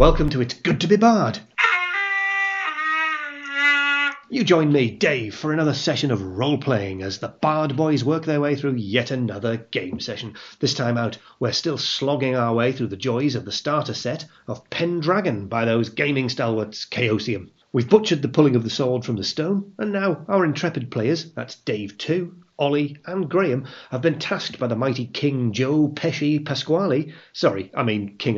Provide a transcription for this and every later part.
Welcome to It's Good to Be Bard. You join me, Dave, for another session of role-playing as the Bard Boys work their way through yet another game session. This time out, we're still slogging our way through the joys of the starter set of Pendragon by those gaming stalwarts Chaosium. We've butchered the pulling of the sword from the stone, and now our intrepid players, that's Dave 2, Ollie and Graeme, have been tasked by the mighty King King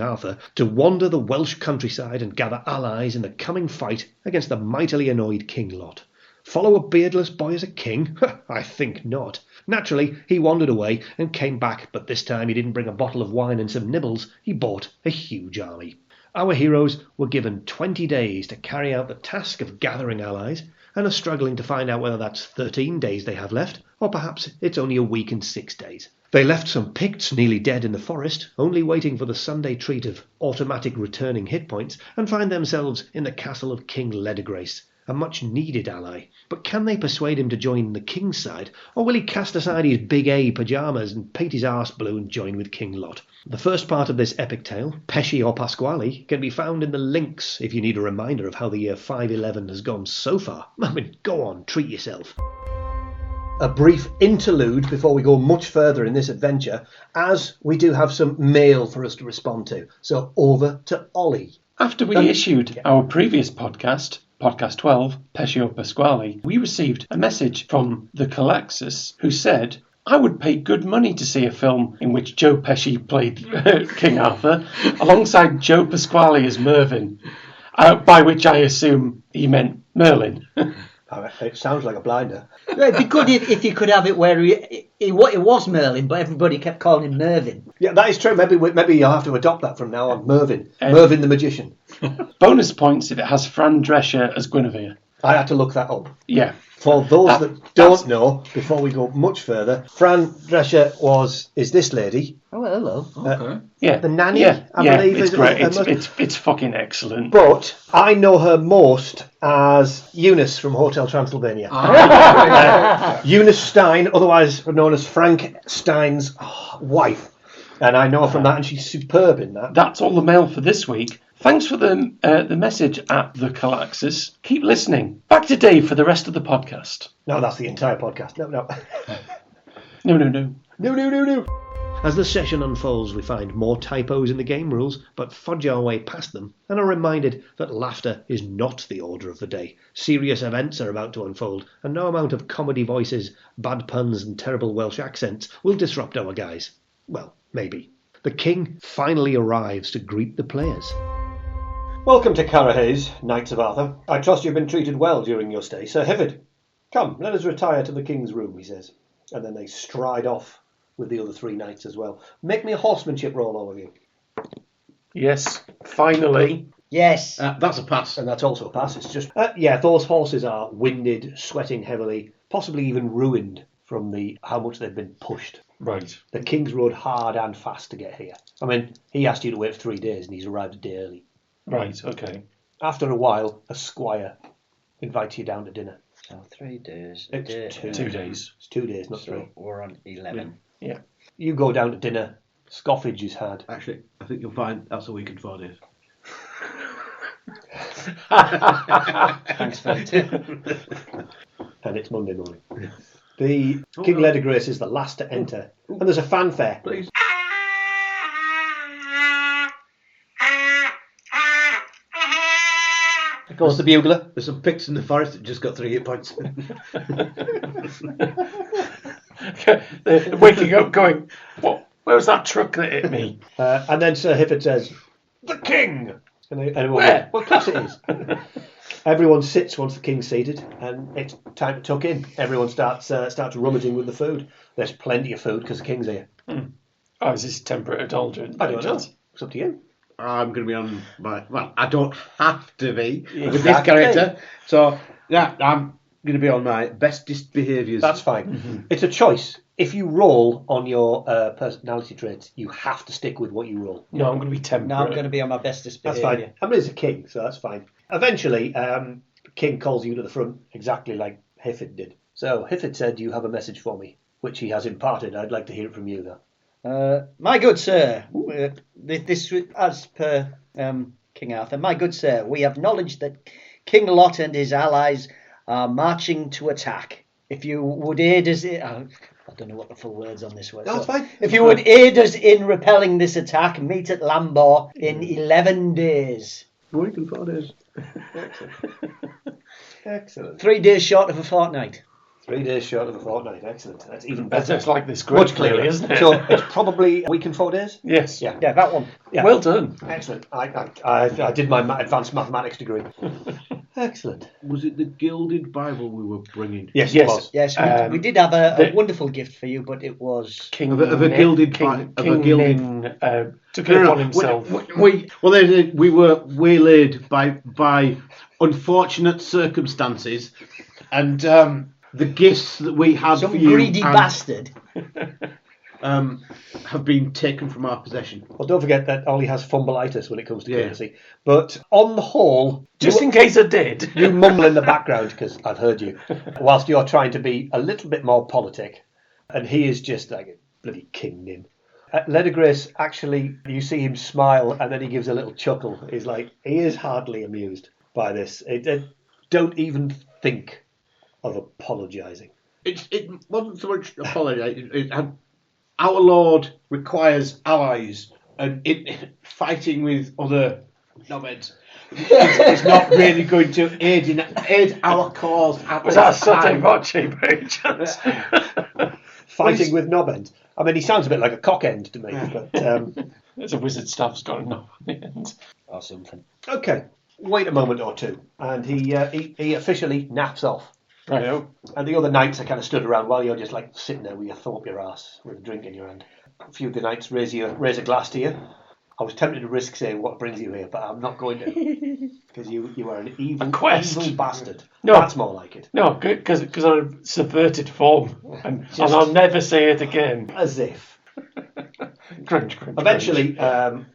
Arthur, to wander the Welsh countryside and gather allies in the coming fight against the mightily annoyed King Lot. Follow a beardless boy as a king? I think not. Naturally, he wandered away and came back, but this time he didn't bring a bottle of wine and some nibbles. He bought a huge army. Our heroes were given 20 days to carry out the task of gathering allies, and are struggling to find out whether that's 13 days they have left, or perhaps it's only a week and 6 days. They left some Picts nearly dead in the forest, only waiting for the Sunday treat of automatic returning hit points, and find themselves in the castle of King Ledegrace, a much-needed ally. But can they persuade him to join the king's side, or will he cast aside his big A pyjamas and paint his arse blue and join with King Lot? The first part of this epic tale, Pesci or Pasquale, can be found in the links if you need a reminder of how the year 511 has gone so far. I mean, go on, treat yourself. A brief interlude before we go much further in this adventure, as we do have some mail for us to respond to. So over to Ollie. After we issued our previous podcast, Podcast 12, Pesci or Pasquale, we received a message from the Calaxis who said, I would pay good money to see a film in which Joe Pesci played King Arthur, alongside Joe Pasquale as Mervyn, by which I assume he meant Merlin. It sounds like a blinder. It'd be good if you could have it where it was Merlin, but everybody kept calling him Mervyn. Yeah, that is true. Maybe you'll have to adopt that from now on. Mervyn the magician. Bonus points if it has Fran Drescher as Guinevere. I had to look that up. Yeah. For those that don't know, before we go much further, Fran Drescher is this lady. Oh, hello. Okay. Yeah. The nanny, I believe. It's great. It's fucking excellent. But I know her most as Eunice from Hotel Transylvania. Eunice Stein, otherwise known as Frank Stein's wife. And I know her from that, and she's superb in that. That's all the mail for this week. Thanks for the message at the Calaxis. Keep listening. Back to Dave for the rest of the podcast. No, that's the entire podcast. No. No. As the session unfolds, we find more typos in the game rules, but fudge our way past them, and are reminded that laughter is not the order of the day. Serious events are about to unfold, and no amount of comedy voices, bad puns, and terrible Welsh accents will disrupt our guys. Well, maybe. The king finally arrives to greet the players. Welcome to Carrahays, Knights of Arthur. I trust you've been treated well during your stay. Sir Hifford, come, let us retire to the king's room, he says. And then they stride off with the other three knights as well. Make me a horsemanship roll, all of you. Yes, finally. Yes. That's a pass. And that's also a pass. It's just, those horses are winded, sweating heavily, possibly even ruined from how much they've been pushed. Right. The king's rode hard and fast to get here. I mean, he asked you to wait for 3 days and he's arrived a day early. Right, okay. After a while, a squire invites you down to dinner. So 3 days. It's 2 days. It's 2 days, not so 3. We're on 11. Yeah. You go down to dinner. Scoffage is had. Actually, I think you'll find that's a week and 4 days. Thanks for the tip. And it's Monday morning. The King Ledegrace is the last to enter. And there's a fanfare. Please. Of course, the bugler. There's some Picts in the forest that just got 3 hit points. They're waking up going, what? Where was that truck that hit me? And then Sir Hifford says, the king! And everyone Where? Well, of course it is. Everyone sits once the king's seated, and it's time to tuck in. Everyone starts rummaging with the food. There's plenty of food because the king's here. Oh, is this temperate indulgence? I don't know. It's up to you. I'm going to be on my... Well, I don't have to be with this Exactly. character. So, yeah, I'm going to be on my bestest behaviours. That's fine. Mm-hmm. It's a choice. If you roll on your personality traits, you have to stick with what you roll. No, I'm going to be temperate. No, I'm going to be on my bestest That's behaviour. fine. I mean, it's a king, so that's fine. Eventually, the king calls you to the front, exactly like Hifford did. So, Hifford said you have a message for me, which he has imparted. I'd like to hear it from you, though. My good sir, this as per King Arthur. My good sir, we have knowledge that King Lot and his allies are marching to attack. If you would aid us in... I don't know what the full words on this were. That's fine. If you would aid us in repelling this attack, meet at Lambor in 11 days. We can 4 days. Excellent. 3 days short of a fortnight. 3 days short of a fortnight. Excellent. That's even better. That's like this Much script, clearer, really, isn't it? So it's probably a week and 4 days? Yes. Yeah. Yeah, that one. Yeah. Well done. Excellent. I did my advanced mathematics degree. Excellent. Was it the Gilded Bible we were bringing? Yes, Yes. it was. Yes, we did have a wonderful gift for you, but it was... King Of a gilded King, of a King gilded- Nin, took it upon himself. We were waylaid by unfortunate circumstances, and the gifts that we had Some for you greedy bastard. have been taken from our possession. Well, don't forget that Ollie has fumbleitis when it comes to courtesy. But on the whole, Just in case I did. you mumble in the background because I've heard you, whilst you're trying to be a little bit more politic, and he is just like a bloody King Nin. Leathergrace, actually, you see him smile and then he gives a little chuckle. He's like, he is hardly amused by this. Don't even think of apologising. It wasn't so much apology. It had, our Lord requires allies, and fighting with other knobheads is not really going to aid our cause. Was that a Sotto Voce, by any chance? Fighting with knobheads. I mean, he sounds a bit like a cock end to me, but There's a wizard staff's got a knob on the end. Or something. okay. Wait a moment or two, and he officially naps off. Right. And the other knights are kind of stood around while you're just like sitting there with your thumb up your ass with a drink in your hand. A few of the knights raise a glass to you. I was tempted to risk saying what brings you here, but I'm not going to, because you are an evil bastard. No. That's more like it. No, because I'm subverted form, and I'll never say it again. As if. Cringe. Eventually, the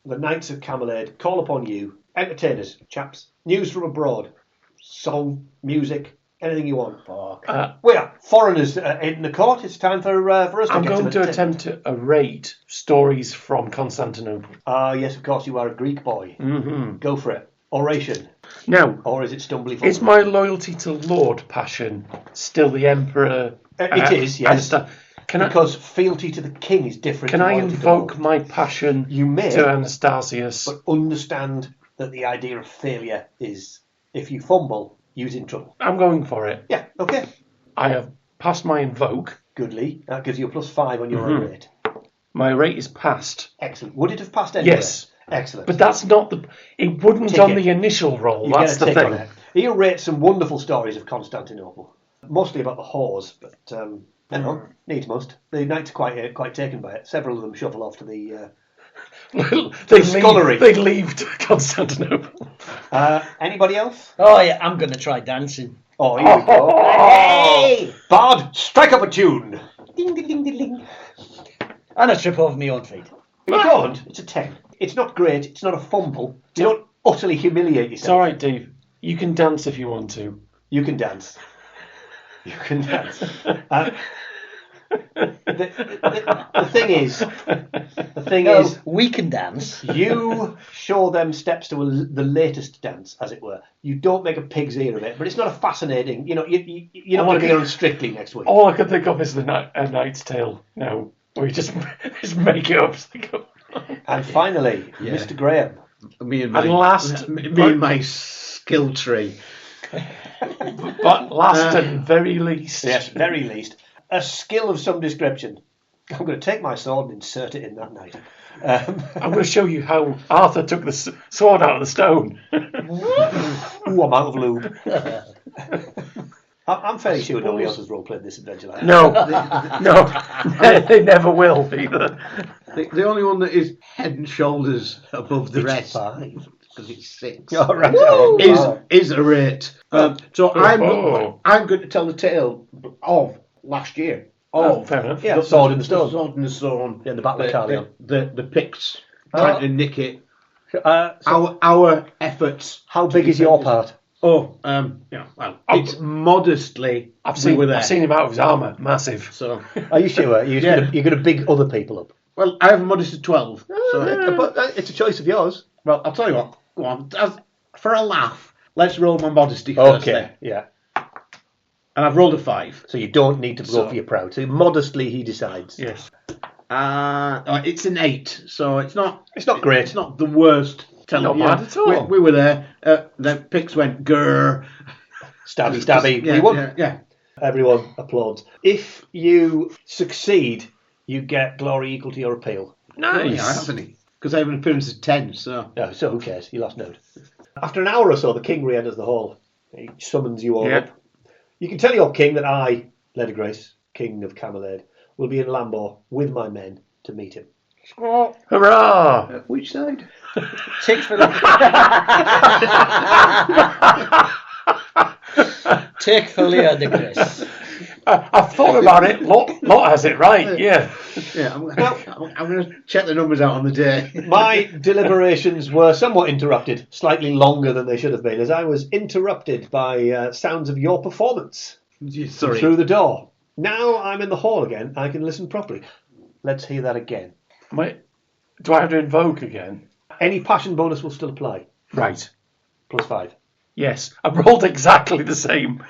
knights of Camelade call upon you, entertainers, chaps, news from abroad, song, music, anything you want. We are foreigners in the court. It's time for us to I'm get going some to attempt to narrate stories from Constantinople. Yes, of course, you are a Greek boy. Mm-hmm. Go for it. Oration. Now, Or is it stumbly? is my loyalty to Lord Passion still the Emperor? It is, yes. Because fealty to the king is different. Can to I loyalty to invoke Lord. my passion You may, to Anastasius? but understand that the idea of failure is, if you fumble, you's in trouble. I'm going for it. Yeah, okay. I have passed my invoke. Goodly. That gives you a +5 on your own rate. My rate is passed. Excellent. Would it have passed anyway? Yes. Excellent. But that's not the... It wouldn't Tick on it. the initial roll. You That's get a the tick on thing. it. He'll rate some wonderful stories of Constantinople. Mostly about the whores, but needs must. The knights are quite taken by it. Several of them shuffle off to the scullery. They leave to Constantinople. Anybody else? Oh, yeah, I'm going to try dancing. Oh, here we go. Hey! Bard, strike up a tune. Ding, ding, ding, ding, ding. And I trip over my own feet. You don't. It's a 10. It's not great. It's not a fumble. You don't utterly humiliate It's yourself. all right, Dave. You can dance if you want to. You can dance. You can dance. The thing is, we can dance. you show them steps to the latest dance, as it were. You don't make a pig's ear of it, but it's not a fascinating. You're not going to be on Strictly next week. All I can think of is A Knight's Tale now. We just make it up. And finally, Mr. Graham. Me and my skill tree. But last and very least. Yes, very least. A skill of some description. I'm going to take my sword and insert it in that knight. I'm going to show you how Arthur took the sword out of the stone. Ooh, I'm out of lube. I'm fairly sure nobody else has role-played this adventure like that. No, they never will either. The only one that is head and shoulders above the rest, 5. because it's 6, Oh, right. is a rate. So I'm going to tell the tale of last year. Oh, fair enough. Yeah, sword in the stone. Sword in the stone. Yeah, the Battle of Carleon. The Picts trying to nick it. So Our efforts. how big is your part? It's modestly. I've seen him out of his armour. Massive. So, Are you sure? You're going to big other people up? well, I have a modest of 12. So, But it's a choice of yours. well, I'll tell you what. Go on, for a laugh, let's roll my modesty first. Okay, Then. yeah. And I've rolled a 5. So you don't need to go for your proud. So modestly he decides. Yes. It's an 8, so it's not great. It's not the worst. Not bad at all. We were there. The pics went grrr. Stabby. Yeah, We won. yeah. Everyone applauds. If you succeed, you get glory equal to your appeal. Nice. Yeah, I haven't. Because I have an appearance of 10, so... No, so who cares? You lost note. After an hour or so, the king re-enters the hall. He summons you all up. You can tell your king that I, Leathergrace, king of Camelade, will be in Lambor with my men to meet him. Hurrah! Which side? Tick for the Tick for Leo de Chris. I've thought about it. Lot has it right. Yeah. Yeah, I'm going to check the numbers out on the day. My deliberations were somewhat interrupted, slightly longer than they should have been, as I was interrupted by sounds of your performance Sorry. through the door. Now I'm in the hall again, I can listen properly. Let's hear that again. Wait, do I have to invoke again? Any passion bonus will still apply. Right. +5. Yes. I rolled exactly the same.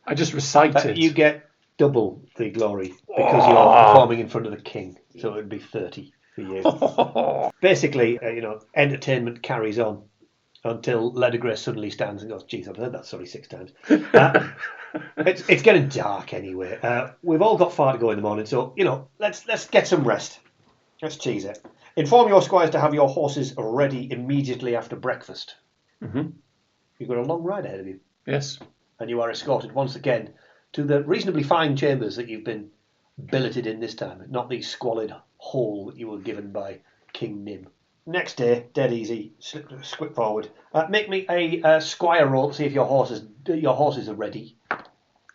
I just recited. You get double the glory because you're performing in front of the king. So it would be 30 for you. Basically, entertainment carries on until Leathergrace suddenly stands and goes, "Geez, I've heard that story 6 times." It's getting dark anyway. We've all got far to go in the morning, so let's get some rest. Let's tease it. Inform your squires to have your horses ready immediately after breakfast. Mm-hmm. You've got a long ride ahead of you. Yes. And you are escorted once again to the reasonably fine chambers that you've been billeted in this time, not the squalid hall that you were given by King Nim. Next day, dead easy, squip forward. Make me a squire roll to see if your horses are ready.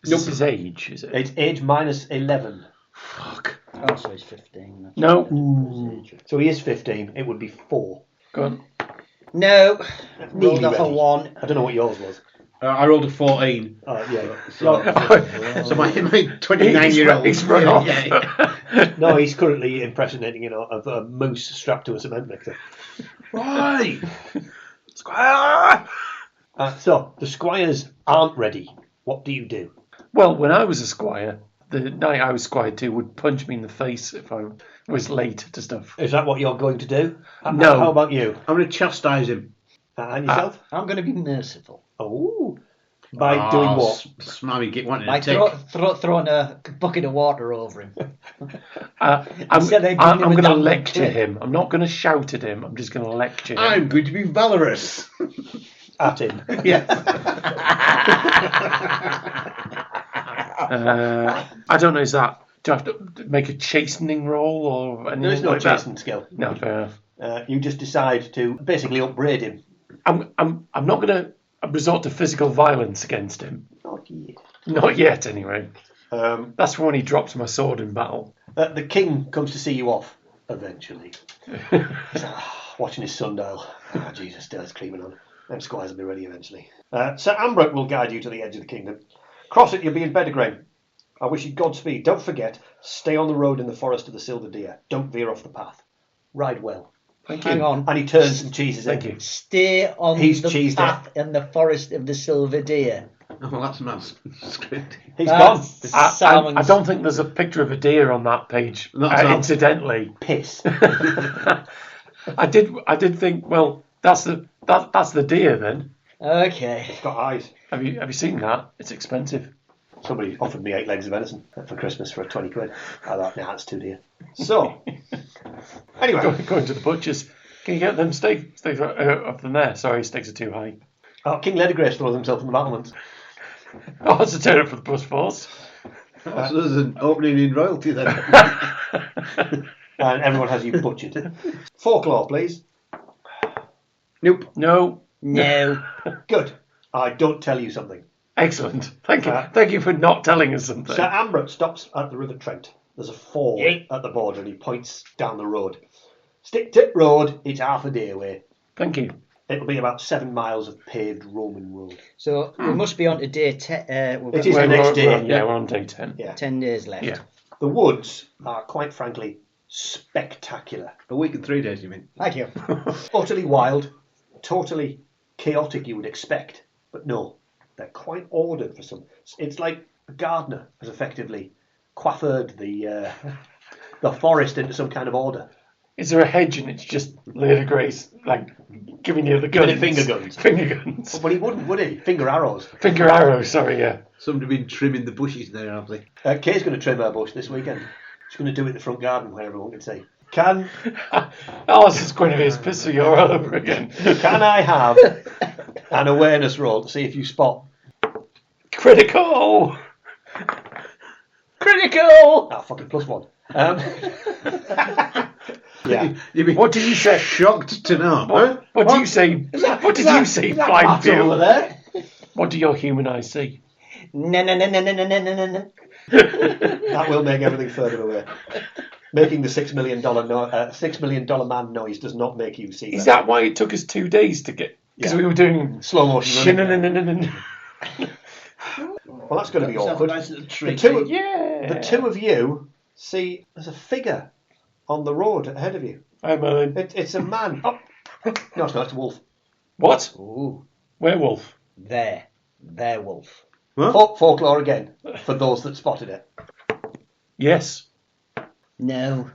This is age, is it? It's age -11. Fuck. Oh, so he's 15. No. So he is 15. It would be 4. Go on. No. Rolled Nearly off a ready. 1. I don't know what yours was. I rolled a 14. Yeah. So my 29-year-old... He's run off. No, he's currently impersonating, a moose strapped to a cement mixer. Right. Squire! So the squires aren't ready. What do you do? Well, when I was a squire, the knight I was squire to would punch me in the face if I was late to stuff. Is that what you're going to do? No. How about you? I'm going to chastise him. And yourself? I'm going to be merciful. Oh. By doing what? Smiley get wanting By to take. throwing a bucket of water over him. I'm Instead of going giving him a to damn lecture clip. him. I'm not going to shout at him. I'm just going to lecture him. I'm going to be valorous. At him. Yeah. I don't know, is that... Do I have to make a chastening roll or anything There is no like that? chastening skill. No, fair enough. You just decide to basically upbraid him. I'm not going to resort to physical violence against him. Not yet. Not yet, anyway. That's for when he drops my sword in battle. The king comes to see you off eventually. He's watching his sundial. Jesus, day's creeping on. Them squires will be ready eventually. Sir Ambrook will guide you to the edge of the kingdom. Cross it, you'll be in Pendragon. I wish you Godspeed. Don't forget, stay on the road in the forest of the Silver Deer. Don't veer off the path. Ride well. Thank Hang you. on. And he turns and cheeses Thank it. you. Stay on He's the cheesed path in the forest of the Silver Deer. Oh, that's nice. Script. He's gone. Salmon's... I don't think there's a picture of a deer on that page. Incidentally, Piss. I did think. Well, that's the deer then. Okay. It's got eyes. Have you seen that? It's expensive. Somebody offered me 8 legs of venison for Christmas for 20 quid. I thought, nah, that's too dear. So, anyway. Going to the butchers. Can you get them steaks up from there? Sorry, steaks are too high. King Leathergrace throws himself in the battlements. Oh, that's a turn up for the bus force. So there's an opening in royalty then. And everyone has you butchered. Folklore, please. Nope. No. No. Good. I don't tell you something. Excellent. Thank you. Thank you for not telling us something. Sir Ambrook stops at the River Trent. There's a ford at the border and he points down the road. Stick to road, it's half a day away. Thank you. It'll be about 7 miles of paved Roman road. So we must be on to day 10. It is the next day. We're on day 10. Yeah. 10 days left. Yeah. The woods are, quite frankly, spectacular. A week and 3 days, you mean? Thank you. Utterly wild, totally chaotic you would expect, but no, they're quite ordered for some. It's like a gardener has effectively coiffured the forest into some kind of order. Is there a hedge and it's just Lady Grace, like, giving you the guns? Giving it finger guns. Finger guns. Well, he wouldn't, would he? Finger arrows. Finger arrows, sorry, yeah. Somebody been trimming the bushes there, have they? Kay's going to trim her bush this weekend. She's going to do it in the front garden where everyone can see. Can Alice is going to be as pissed as you're all over again. Can I have an awareness roll to see if you spot? Critical! Critical! Ah, fucking +1. Yeah. You'd be What did you say? shocked to know. What do you say? What did you say? Blind Matt over view. there. What do your human eyes see? No. That will make everything further away. Making the $6 million man noise does not make you see Is that why it took us 2 days to get? Because we were doing slow motion running. shin. Well, that's going to be awkward. The Yeah. two of you see there's a figure on the road ahead of you. Hi, Merlin. It's a man. Oh. No, it's not. It's a wolf. What? Ooh, Werewolf. their wolf. What? Folklore again for those that spotted it. Yes. No.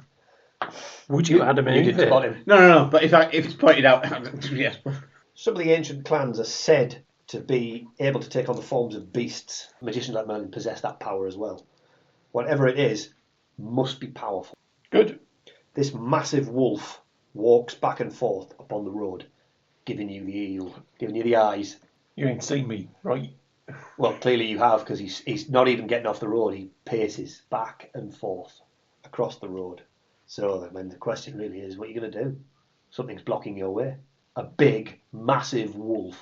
Would you add him You in? did spot him. No. But if it's pointed out, yes. Some of the ancient clans are said to be able to take on the forms of beasts. Magicians like Merlin possess that power as well. Whatever it is, must be powerful. Good. This massive wolf walks back and forth upon the road, giving you the eel, giving you the eyes. You ain't seen me, right? Well, clearly you have, because he's not even getting off the road. He paces back and forth across the road. So then the question really is, what are you going to do? Something's blocking your way. A big, massive wolf.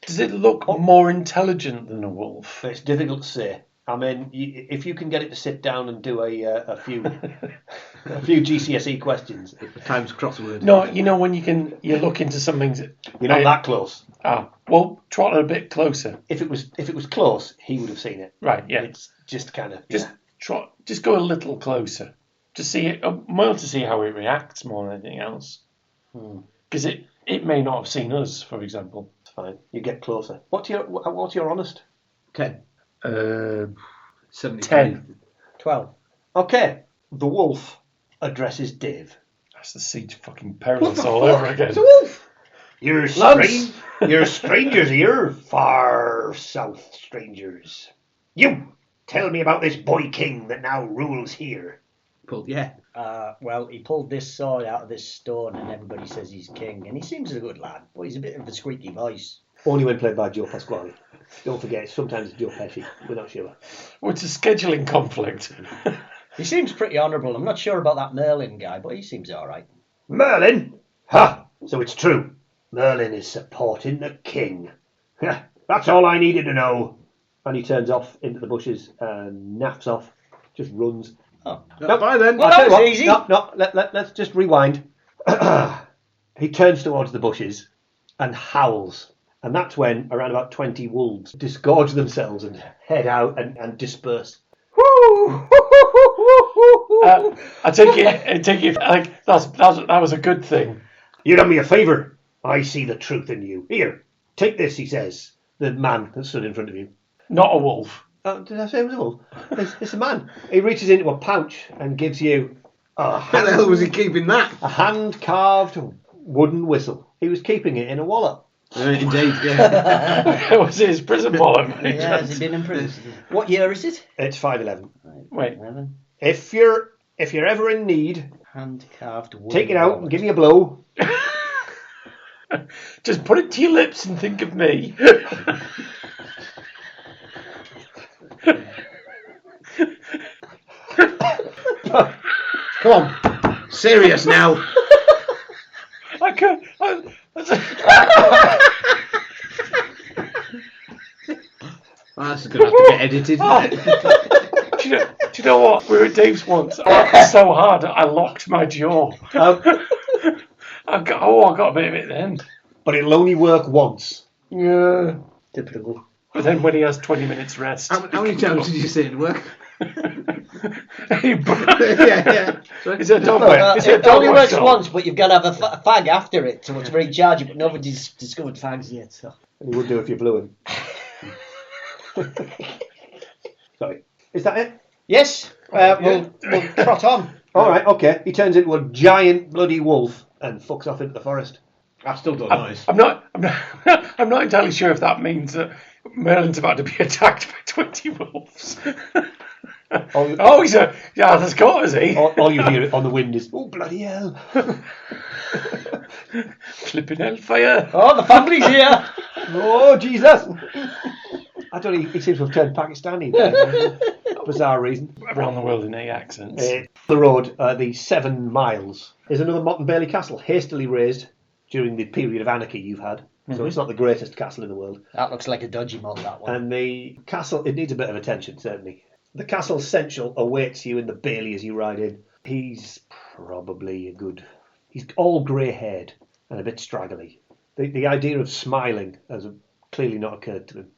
Does it look more intelligent than a wolf? It's difficult to say. I mean, if you can get it to sit down and do a few GCSE questions. Times crossword. No, you know when you look into something. You're not that close. Well, trot it a bit closer. If it was close, he would have seen it. Right, yeah. It's just kind of Just go a little closer to see it, more to see how it reacts more than anything else. Because it may not have seen us, for example. It's fine. You get closer. What's your honest? 10. 70. 10. 12. Okay. The wolf addresses Dave. That's the siege fucking perilous all over again. It's a wolf. You're Lads. You're strangers here, far south strangers. You tell me about this boy king that now rules here. Pulled, yeah. Well, he pulled this sword out of this stone and everybody says he's king. And he seems a good lad, but he's a bit of a squeaky voice. Only when played by Joe Pasquale. Don't forget, sometimes it's Joe Pesci. We're not sure. Well, it's a scheduling conflict. He seems pretty honourable. I'm not sure about that Merlin guy, but he seems all right. Merlin? Ha! So it's true. Merlin is supporting the king. That's all I needed to know. And he turns off into the bushes and naffs off. Just runs. Oh. Bye then. Well, I'll tell that you what, was easy. No, let's just rewind. He turns towards the bushes and howls. And that's when around about 20 wolves disgorge themselves and head out and disperse. I take it like that was a good thing. You done me a favour. I see the truth in you. Here, take this, he says. The man that stood in front of you. Not a wolf. Did I say it was a wolf? It's a man. He reaches into a pouch and gives you How the hell was he keeping that? a hand-carved wooden whistle. He was keeping it in a wallet. Indeed, yeah. It was his prison wallet. Yeah, has he been in prison? What year is it? It's 511. Wait. 11. If you're ever in need, Hand-carved wood. take it out and give me a blow. Just put it to your lips and think of me. Come on. Serious now. I can't. That's going to have to get edited, isn't it? Do you know what? We were at Dave's once. I laughed so hard I locked my jaw. I got a bit of it then. But it'll only work once. Yeah. Typical. But then when he has 20 minutes rest. How many times did you say it work? yeah. Is it a dog? It only works once, but you've got to have a fag after it, so it's very charging. But nobody's discovered fags yet. So And he would do if you blew him. Sorry. Is that it? yes, we'll trot on. All right, okay. He turns into a giant bloody wolf and fucks off into the forest. I still don't know. I'm not entirely sure if that means that Merlin's about to be attacked by 20 wolves. He's Arthur's court, is he? All you hear on the wind is, oh, bloody hell. Flipping hellfire. Oh, the family's here. Oh, Jesus. I don't know, he seems to have turned Pakistani. Bizarre reason. Around the world in 8 accents. The road, the 7 miles, is another Motte and Bailey castle, hastily raised during the period of anarchy you've had. So it's not the greatest castle in the world. That looks like a dodgy mod, that one. And the castle, it needs a bit of attention, certainly. The castle central awaits you in the Bailey as you ride in. He's probably he's all grey-haired and a bit straggly. The idea of smiling has clearly not occurred to him.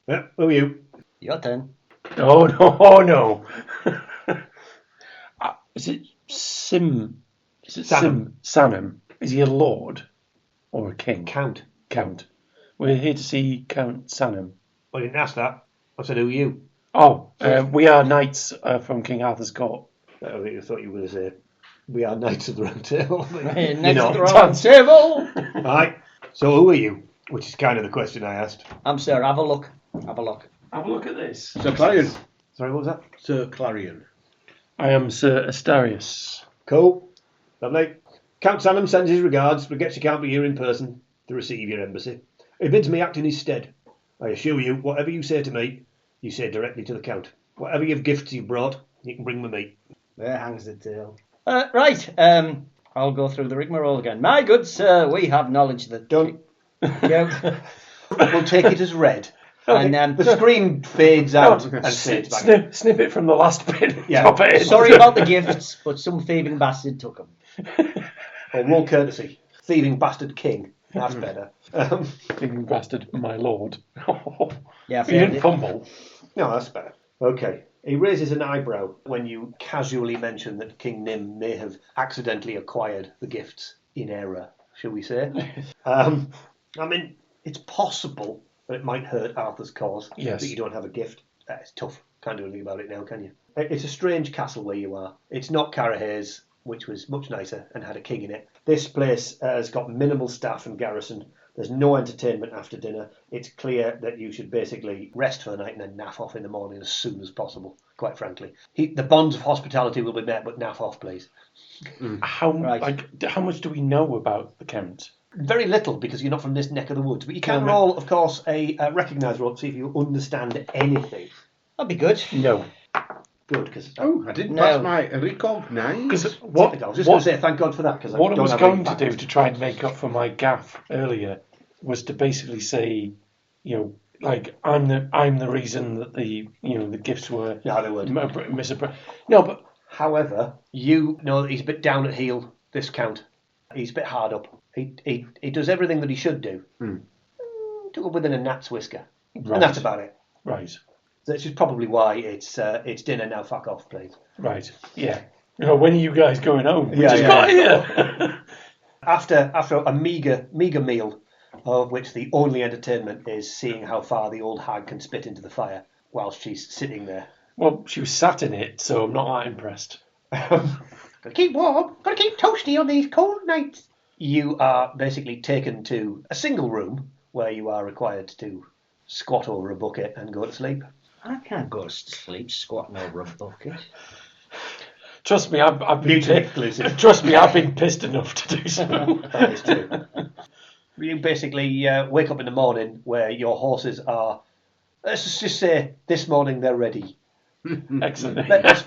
Yeah, who are you? Your turn. Oh no. Is it Sanum? Sanum. Is he a lord or a king? Count. We're here to see Count Sanum. I didn't ask that. I said, who are you? Oh, we are knights from King Arthur's court. I thought you were going to say, we are Knights of the Round Table. Next to the round table. Right. So who are you? Which is kind of the question I asked. I'm Sir. Have a look. Have a look at this. Sir Clarion. Sorry, what was that? Sir Clarion. I am Sir Astarius. Cool. Lovely. Count Sanum sends his regards, but gets you can't be here in person to receive your embassy. He bids me act in his stead. I assure you, whatever you say to me, you say directly to the Count. Whatever your gifts you brought, you can bring with me. There hangs the tale. Right. I'll go through the rigmarole again. My good sir, we have knowledge that... Don't. Yeah. We'll take it as read. And the screen fades out and fades back in. Snip it from the last bit. Yeah. Drop it in. sorry about the gifts, but some thieving bastard took them. Or roll courtesy. Thieving bastard king. That's better. Thieving bastard, my lord. Yeah, You didn't fumble. No, that's better. Okay. He raises an eyebrow when you casually mention that King Nim may have accidentally acquired the gifts in error, shall we say. I mean, it's possible that it might hurt Arthur's cause Yes. that you don't have a gift. It's tough. Can't do anything about it now, can you? It's a strange castle where you are. It's not Carahay's, which was much nicer and had a king in it. This place has got minimal staff and garrison. There's no entertainment after dinner. It's clear that you should basically rest for the night and then naff off in the morning as soon as possible, quite frankly. The bonds of hospitality will be met, but naff off, please. How much do we know about the Count? Very little, because you're not from this neck of the woods. But you can roll, of course, a recognise roll to see if you understand anything. That'd be good. No. Good, because... I didn't pass my recognize. I was just going to say thank God for that, because what I was going to do to try and make up for my gaffe earlier was to basically say, I'm the reason that the gifts were No, they weren't. misappropriated. No, but however, you know that he's a bit down at heel, this Count. He's a bit hard up. He does everything that he should do. Took up within a gnat's whisker. Right. And that's about it. Right. So this is probably why it's dinner now, fuck off, please. Right. Yeah. When are you guys going home? We Yeah, just yeah. got here. After a meagre meal, of which the only entertainment is seeing how far the old hag can spit into the fire whilst she's sitting there. Well, she was sat in it, so I'm not that impressed. Gotta keep warm, gotta keep toasty on these cold nights. You are basically taken to a single room where you are required to squat over a bucket and go to sleep. I can't go to sleep squatting over a bucket. Trust me, I've been Mutually exclusive. Trust me, I've been pissed enough to do so. That is true. You basically wake up in the morning where your horses are, let's just say, this morning they're ready. Excellent. Let's,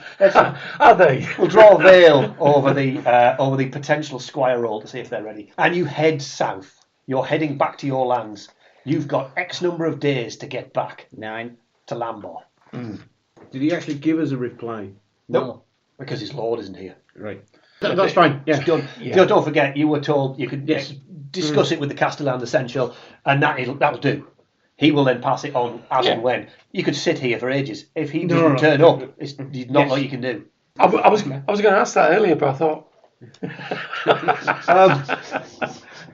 Are they? we'll draw a veil over the potential squire roll to see if they're ready. And you head south. You're heading back to your lands. You've got X number of days to get back 9. to Lambor. Did he actually give us a reply? No, because his lord isn't here. Right. That's fine. Yeah. Don't forget, you were told you could discuss it with the Castellan Essential, and that'll do. He will then pass it on as and when. You could sit here for ages. If he doesn't turn up, it's not like you can do. I was going to ask that earlier, but I thought...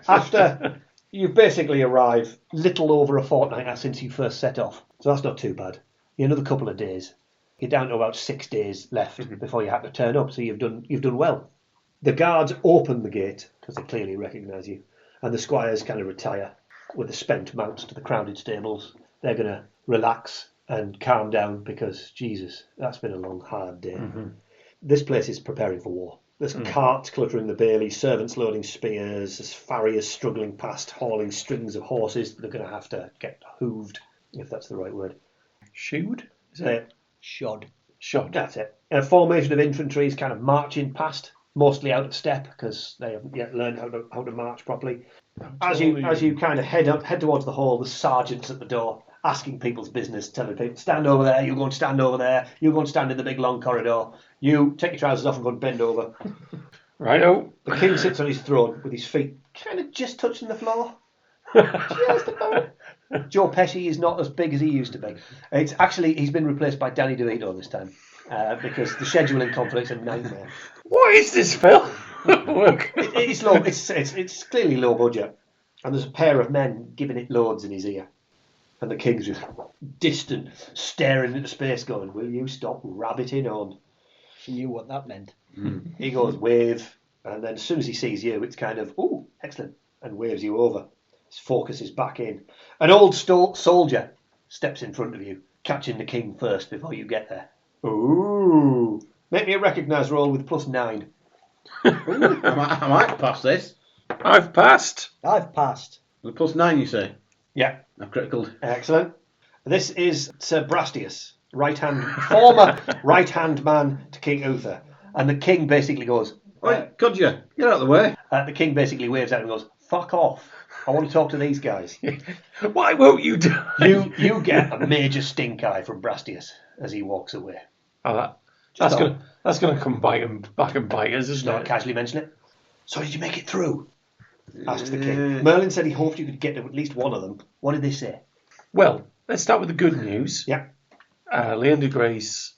After you've basically arrived little over a fortnight since you first set off, so that's not too bad. Another couple of days. You're down to about 6 days left before you have to turn up, so you've done well. The guards open the gate, because they clearly recognise you, and the squires kind of retire with the spent mounts to the crowded stables. They're going to relax and calm down because, Jesus, that's been a long, hard day. This place is preparing for war. There's carts cluttering the bailey, servants loading spears, there's farriers struggling past, hauling strings of horses that are going to have to get hooved, if that's the right word. Shoed? Is it? Shod. That's it. A formation of infantry is kind of marching past, mostly out of step because they haven't yet learned how to march properly. As you kind of head towards the hall, the sergeants at the door asking people's business, telling people, stand over there, you're going to stand over there, you're going to stand in the big long corridor, you take your trousers off and go and bend over. Righto. The king sits on his throne with his feet kind of just touching the floor. Just about. Joe Pesci is not as big as he used to be. It's actually, he's been replaced by Danny DeVito this time because the scheduling conflict's a nightmare. What is this film? Look. It's low. It's clearly low budget, and there's a pair of men giving it loads in his ear, and the king's just distant, staring into space, going, "Will you stop rabbiting on?" She knew what that meant. He goes, "Wave," and then as soon as he sees you, it's kind of, "Ooh, excellent," and waves you over. His focus is back in. An old soldier steps in front of you, catching the king first before you get there. Ooh! Make me a recognise roll with +9. I might pass this. I've passed. I've passed. With +9, you say? Yeah. I've critical. Excellent. This is Sir Brastius, former right-hand man to King Uther. And the king basically goes... Oi, Codger, get out of the way. The king basically waves at him and goes, "Fuck off. I want to talk to these guys." Why won't you do it? You get a major stink eye from Brastius as he walks away. Oh, that's gonna come back and bite us, isn't Not it? casually mention it. "So did you make it through?" asked the king. Merlin said he hoped you could get to at least one of them. What did they say? Well, let's start with the good news. Yeah. Leander Grace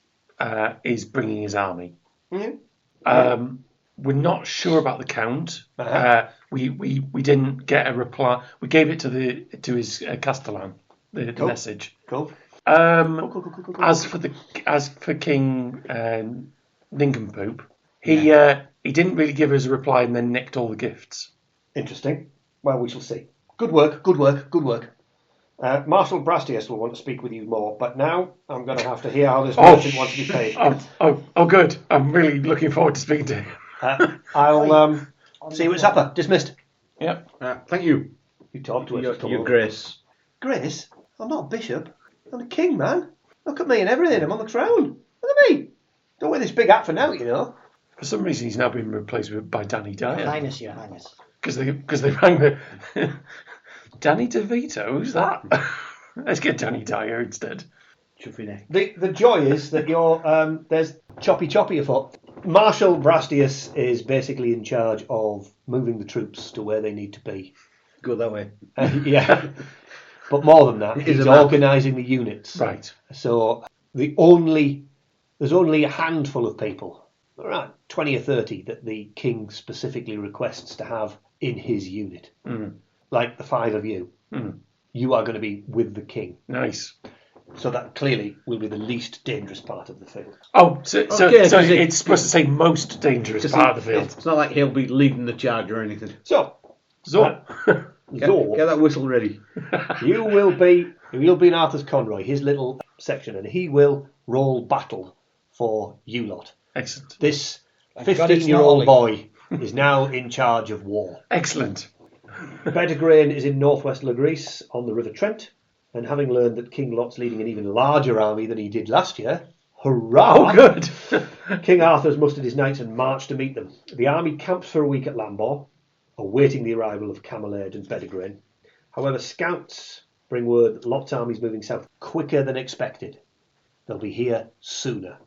is bringing his army. Mm-hmm. We're not sure about the count. Uh-huh. We didn't get a reply. We gave it to his Castellan, the message. Cool. Cool. As for King Nincompoop, he didn't really give us a reply and then nicked all the gifts. Interesting. Well, we shall see. Good work. Marshal Brastius will want to speak with you more, but now I'm going to have to hear how this merchant wants to be paid. Oh, good. I'm really looking forward to speaking to him. I'll see you at supper. Dismissed. Yep. Thank you. You talk to us. Your Grace. Grace? I'm not a bishop. I'm a king, man. Look at me and everything. I'm on the throne. Look at me. Don't wear this big hat for now, you know. For some reason, he's now been replaced by Danny Dyer. Your Highness. Because they rang the... Danny DeVito? Who's that? Let's get Danny Dyer instead. The joy is that there's choppy afoot. Marshal Brastius is basically in charge of moving the troops to where they need to be. Go that way. Yeah. But more than that, he's organising the units. Right. So there's only a handful of people, around 20 or 30, that the king specifically requests to have in his unit. Mm. Like the 5 of you. Mm. You are going to be with the king. Nice. So that clearly will be the least dangerous part of the field. Oh, so it's supposed to say most dangerous part of the field. It's not like he'll be leading the charge or anything. So Get that whistle ready. You'll be in Arthur's Conroy, his little section, and he will roll battle for you lot. Excellent. This 15-year-old boy is now in charge of war. Excellent. Pendragon is in northwest Lagreece on the River Trent, and having learned that King Lot's leading an even larger army than he did last year, hurrah! Oh, good. King Arthur's mustered his knights and marched to meet them. The army camps for a week at Lambor, awaiting the arrival of Camelaird and Pendragon. However, scouts bring word that Lot's army's moving south quicker than expected. They'll be here sooner.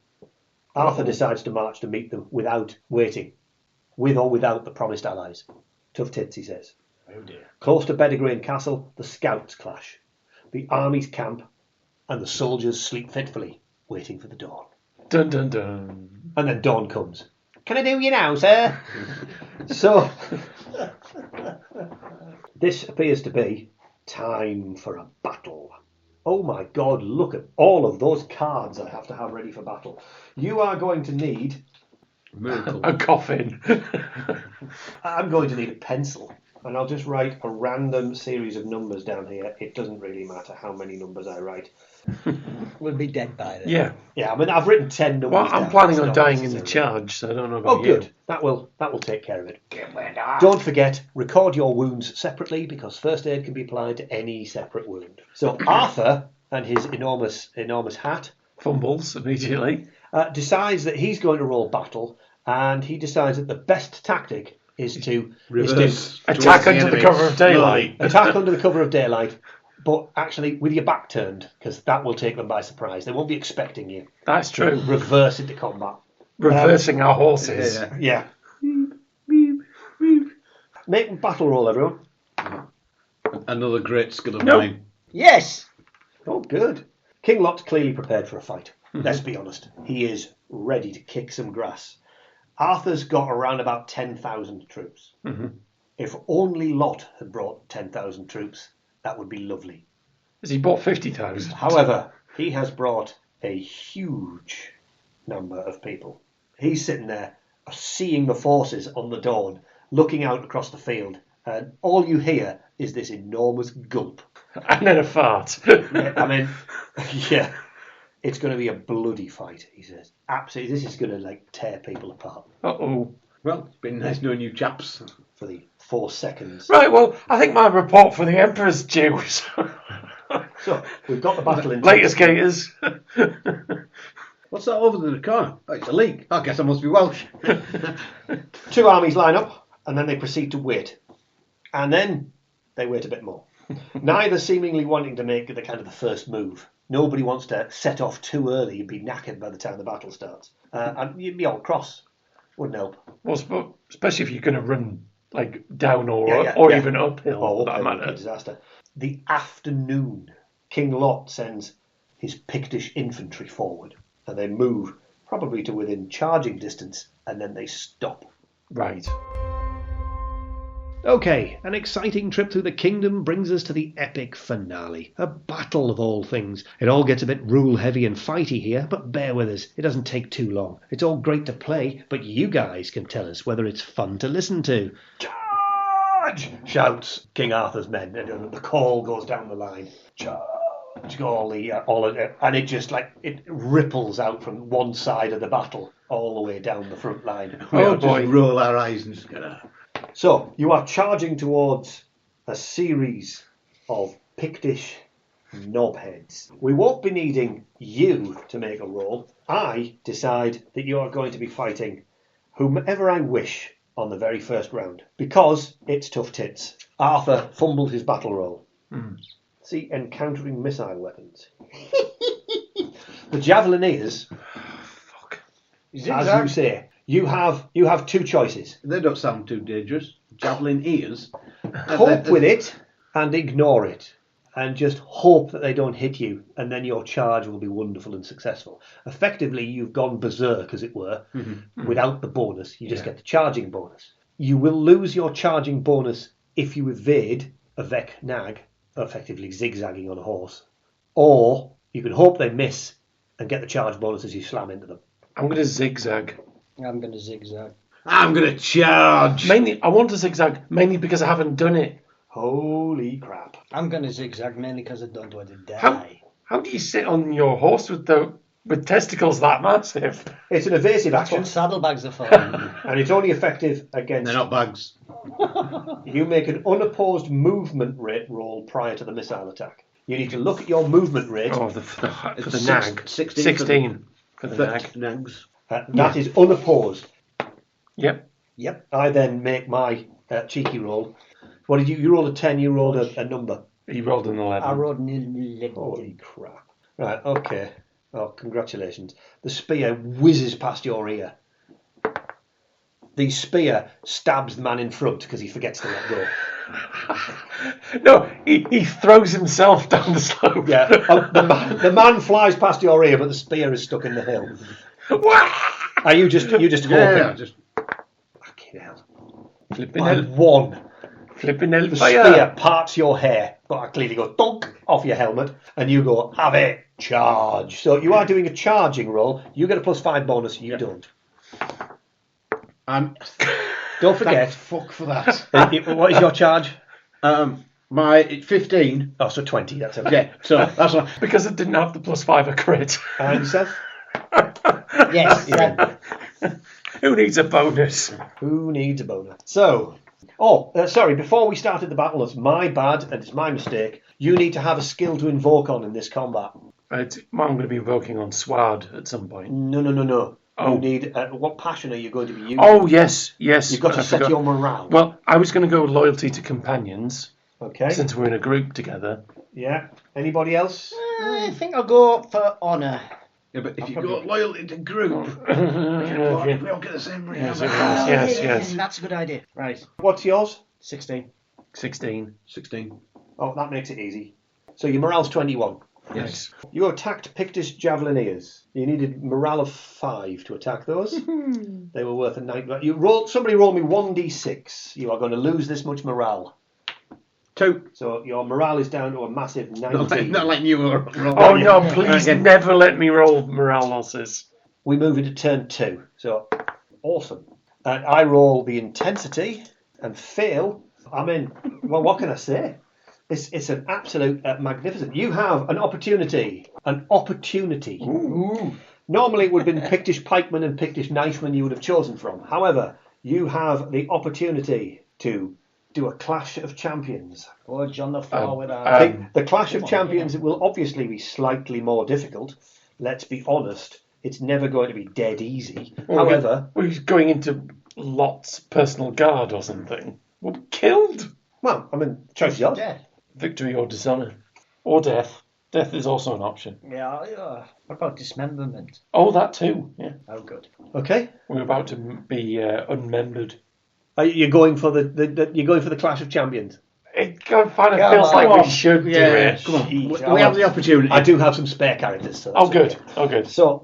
Arthur decides to march to meet them without waiting, with or without the promised allies. Tough tits, he says. Oh dear. Close to Pendragon Castle, the scouts clash. the armies camp, and the soldiers sleep fitfully, waiting for the dawn. Dun dun dun. And then dawn comes. Can I do you now, sir? So, this appears to be time for a battle. Oh my God, look at all of those cards I have to have ready for battle. You are going to need... Miracle. A coffin. I'm going to need a pencil. And I'll just write a random series of numbers down here. It doesn't really matter how many numbers I write. We'll be dead by then. Yeah. Yeah, I mean, I've written 10 numbers Well, I'm down. planning It's on not dying in the necessary. charge, so I don't know about Oh, you. good. That will take care of it. Don't forget, record your wounds separately because first aid can be applied to any separate wound. So Arthur and his enormous hat Fumbles immediately. decides that he's going to roll battle, and he decides that the best tactic is to Reverse. Attack towards under the enemy. cover of daylight. attack under the cover of daylight, but actually with your back turned, because that will take them by surprise. They won't be expecting you. That's true. Reverse into combat. Reversing our horses. Yeah. Yeah. Make a battle roll, everyone. Another great skill of Nope. mine. Yes! Oh, good. King Lot's clearly prepared for a fight. Let's be honest. He is ready to kick some grass. Arthur's got around about 10,000 troops. If only Lot had brought 10,000 troops, that would be lovely. Has he bought 50,000? However, he has brought a huge number of people. He's sitting there, seeing the forces on the dawn, looking out across the field, and all you hear is this enormous gulp. And then a fart. I mean, yeah, it's going to be a bloody fight, he says. Absolutely, this is going to tear people apart Uh-oh. Well, it's been nice knowing you chaps. for the 4 seconds. Right, well, I think my report for the Emperor's due. So, we've got the battle in. Later, skaters. What's that over in the corner? Oh, it's a leak. I guess I must be Welsh. 2 armies line up, and then they proceed to wait. And then they wait a bit more. Neither seemingly wanting to make the first move. Nobody wants to set off too early and be knackered by the time the battle starts. And you'd be all cross. Wouldn't help. Well, especially if you're going to run down or Yeah. even uphill, for that uphill would be a matter. disaster. The afternoon, King Lot sends his Pictish infantry forward, and they move probably to within charging distance, and then they stop. Right. Okay, an exciting trip through the kingdom brings us to the epic finale. A battle of all things. It all gets a bit rule-heavy and fighty here, but bear with us. It doesn't take too long. It's all great to play, but you guys can tell us whether it's fun to listen to. Charge! Shouts King Arthur's men, and the call goes down the line. Charge! And it just it ripples out from one side of the battle all the way down the front line. We all boy. just roll our eyes and just go, So, you are charging towards a series of Pictish knobheads. We won't be needing you to make a roll. I decide that you are going to be fighting whomever I wish on the very first round, because it's tough tits. Arthur fumbled his battle roll. See, encountering missile weapons. The Javelineers, as you say, you have 2 choices. they don't sound too dangerous. Javelin ears. Cope with it and ignore it, and just hope that they don't hit you, and then your charge will be wonderful and successful. Effectively, you've gone berserk, as it were, without the bonus. You just get the charging bonus. You will lose your charging bonus if you evade a Vec Nag, effectively zigzagging on a horse, or you can hope they miss and get the charge bonus as you slam into them. I'm going to zigzag. I'm going to zigzag. I'm going to charge. I want to zigzag mainly because I haven't done it. Holy crap. I'm going to zigzag mainly because I don't want to die. How do you sit on your horse with testicles that massive? It's an evasive That's action, what saddlebags are for. and it's only effective against... They're not bags. You make an unopposed movement rate roll prior to the missile attack. You need to look at your movement rate. Oh, for the It's nag. 16 for the nag. Nags. That is unopposed. Yep. Yep. I then make my cheeky roll. What did you rolled a 10, you rolled a number. He rolled an 11. I rode an 11. Holy crap. Right, okay. Oh, congratulations. The spear whizzes past your ear. The spear stabs the man in front because he forgets to let go. No, he throws himself down the slope. Yeah. The man flies past your ear, but the spear is stuck in the hill. Are you just hoping? Yeah, just Fucking hell. Flipping By hell. one. Flipping hell. The spear parts your hair, but it clearly goes dunk off your helmet, and you go, have it, charge. So you are doing a charging roll. You get a +5 bonus, you don't. Don't forget. Thank fuck for that. What is your charge? My 15. Oh, so 20, that's okay. Yeah, so that's what. Because it didn't have the +5 a crit. And yourself? Yes. Who needs a bonus? Who needs a bonus? So, sorry, before we started the battle, it's my bad and it's my mistake. You need to have a skill to invoke on in this combat. I'm going to be invoking on Sward at some point. No. Oh. You need, what passion are you going to be using? Oh, yes. You've got to set your morale. Well, I was going to go loyalty to companions, Okay. since we're in a group together. Yeah. Anybody else? I think I'll go for honour. Yeah, but if you go loyalty to group, Yeah. we all get the same ring. Yes. That's a good idea. Right. What's yours? 16. 16. 16. Oh, that makes it easy. So your morale's 21. Yes. You attacked Pictish Javelineers. You needed morale of 5 to attack those. They were worth a 9. Somebody roll me 1d6. You are going to lose this much morale. 2. So your morale is down to a massive 19. Not like you were. Oh, no, please never let me roll morale losses. We move into turn 2. So, awesome. And I roll the intensity and fail. I mean, well, what can I say? It's an absolute magnificent. You have an opportunity. An opportunity. Ooh. Normally it would have been Pictish pikemen and Pictish knifemen you would have chosen from. However, you have the opportunity to do a clash of champions. Oh, John the Forward. The clash of champions will obviously be slightly more difficult. Let's be honest. It's never going to be dead easy. However, we're going into Lot's personal guard or something. We'll be killed. well, I mean, choice is yours. Death. Victory or dishonour. Or death. Death is also an option. Yeah. What about dismemberment? Oh, that too. Yeah. Oh, good. Okay. We're about to be unmembered. You're going for the clash of champions. It kind of feels like we should do it. Come on. We have the opportunity. I do have some spare characters. So Oh, that's good. okay. Oh, good. So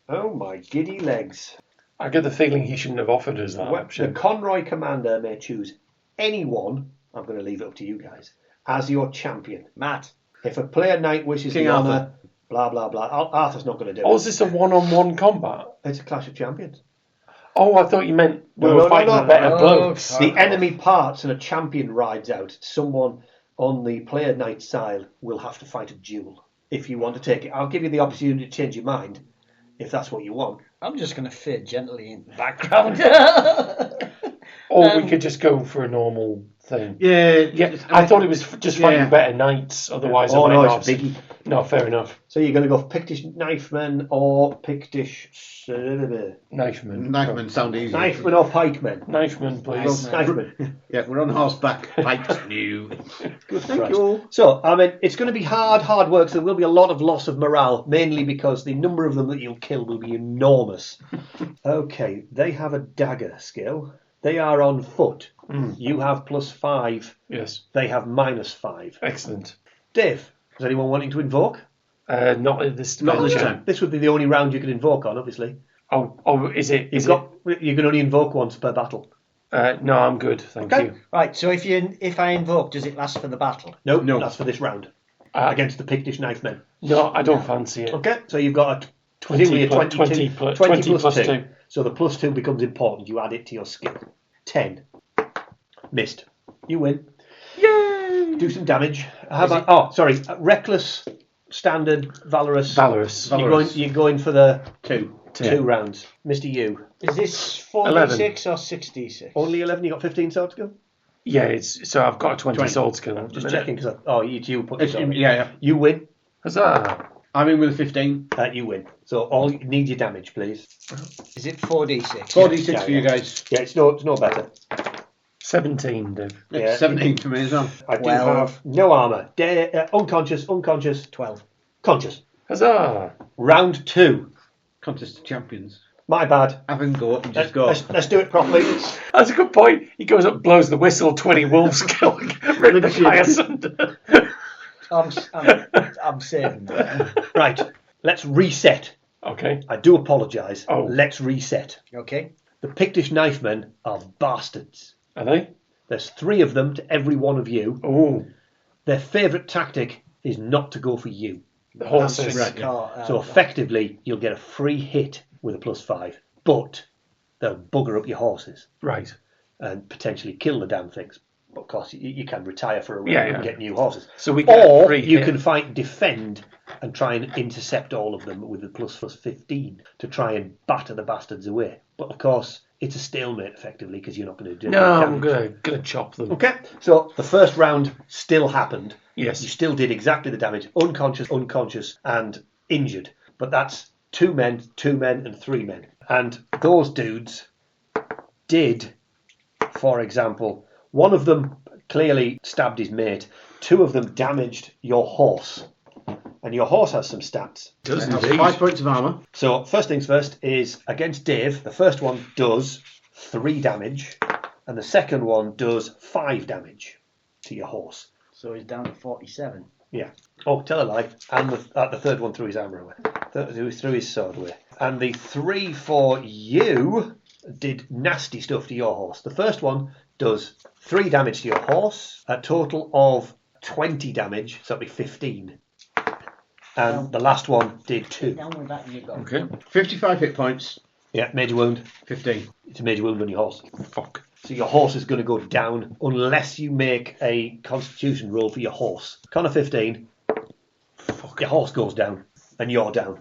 oh my giddy legs. I get the feeling he shouldn't have offered us that The option. Conroy commander may choose anyone. I'm going to leave it up to you guys as your champion. Matt. If a player knight wishes King the Arthur. honour, blah blah blah. Arthur's not going to do Oh, it. is this a one-on-one combat? It's a clash of champions. Oh, I thought you meant we No, were no, fighting no. a better Oh, bloke. The enemy parts and a champion rides out. Someone on the player knight side will have to fight a duel if you want to take it. I'll give you the opportunity to change your mind if that's what you want. I'm just going to fade gently in the background. Or we could just go for a normal thing. Yeah. I thought it was just fighting Yeah. better knights, otherwise Oh I no, might it's a biggie. No, fair enough. So you're going to go for Pictish knifemen or Pictish Knifeman. Knifemen sound easy. knifemen or pikemen? Knifeman, please. Knifemen. Yeah, we're on horseback. Pikes new. Good Thank Christ. you. So, I mean, it's going to be hard work. So there will be a lot of loss of morale, mainly because the number of them that you'll kill will be enormous. Okay, they have a dagger skill. They are on foot. You have +5. Yes. They have -5. Excellent. Dave, is anyone wanting to invoke? Not at this Not this venture. time. This would be the only round you can invoke on, obviously. Oh, is it? You can only invoke once per battle. No, I'm good, thank Okay. you. Right, so if I invoke, does it last for the battle? Nope, No. that's for this round. Against the Pictish knifemen. No, I don't fancy it. Okay, so you've got a 20 22, plus 20 plus 2. So the +2 becomes important. You add it to your skill. 10. Missed. You win. Yay! Do some damage. How about? Reckless, standard, valorous. Valorous. You're going for the 2. 2 rounds. Mr. U. Is this 4d6 or 6d6? Only 11. You got 15 sword skill. Yeah, so I've got a 20 sword skill. at the Just minute. checking because it's you put It's, it on. yeah. You win. Huzzah! I'm in with a 15. You win. So all you need your damage, please. Is it 4d6? 4d6 for you guys. Yeah, it's no better. 17, Dave. Yeah. 17 for me as well. I do 12. have no armor. Unconscious. 12. Conscious. Huzzah! Round 2. Contest of Champions. My bad. Have him go up and just go. Let's do it properly. That's a good point. He goes up, blows the whistle, 20 wolves kill, rip the guy asunder. I'm saving that. Right, let's reset. Okay. I do apologise. Oh. Let's reset. Okay. The Pictish knifemen are bastards. Are they? There's 3 of them to every one of you. Oh. Their favourite tactic is not to go for you. The horses. Right, So effectively, you'll get a free hit with a +5, but they'll bugger up your horses Right. and potentially kill the damn things. But of course, you can retire for a round Yeah, and yeah. get new horses. So we get a Or free you hit. can fight defend and try and intercept all of them with a +15 to try and batter the bastards away. But of course, it's a stalemate effectively because you're not going to do No, any I'm damage. gonna chop them. Okay, so the first round still happened. Yes. You still did exactly the damage, unconscious, and injured. But that's 2 men, 2 men, and 3 men. And those dudes did, for example, one of them clearly stabbed his mate. 2 of them damaged your horse. And your horse has some stats. Does Has indeed. 5 points of armour. So first things first is against Dave, the first one does 3 damage, and the second one does 5 damage to your horse. So he's down to 47. Yeah. Oh, tell a lie. And the third one threw his armour away. Threw his sword away. And the 3 for you did nasty stuff to your horse. The first one does 3 damage to your horse, a total of 20 damage, so that'd be 15. And the last one did 2. Down with that, you go. Okay. 55 hit points. Yeah, major wound. 15. It's a major wound on your horse. Fuck. So your horse is going to go down unless you make a constitution roll for your horse. Con of 15. Fuck. Your horse goes down and you're down.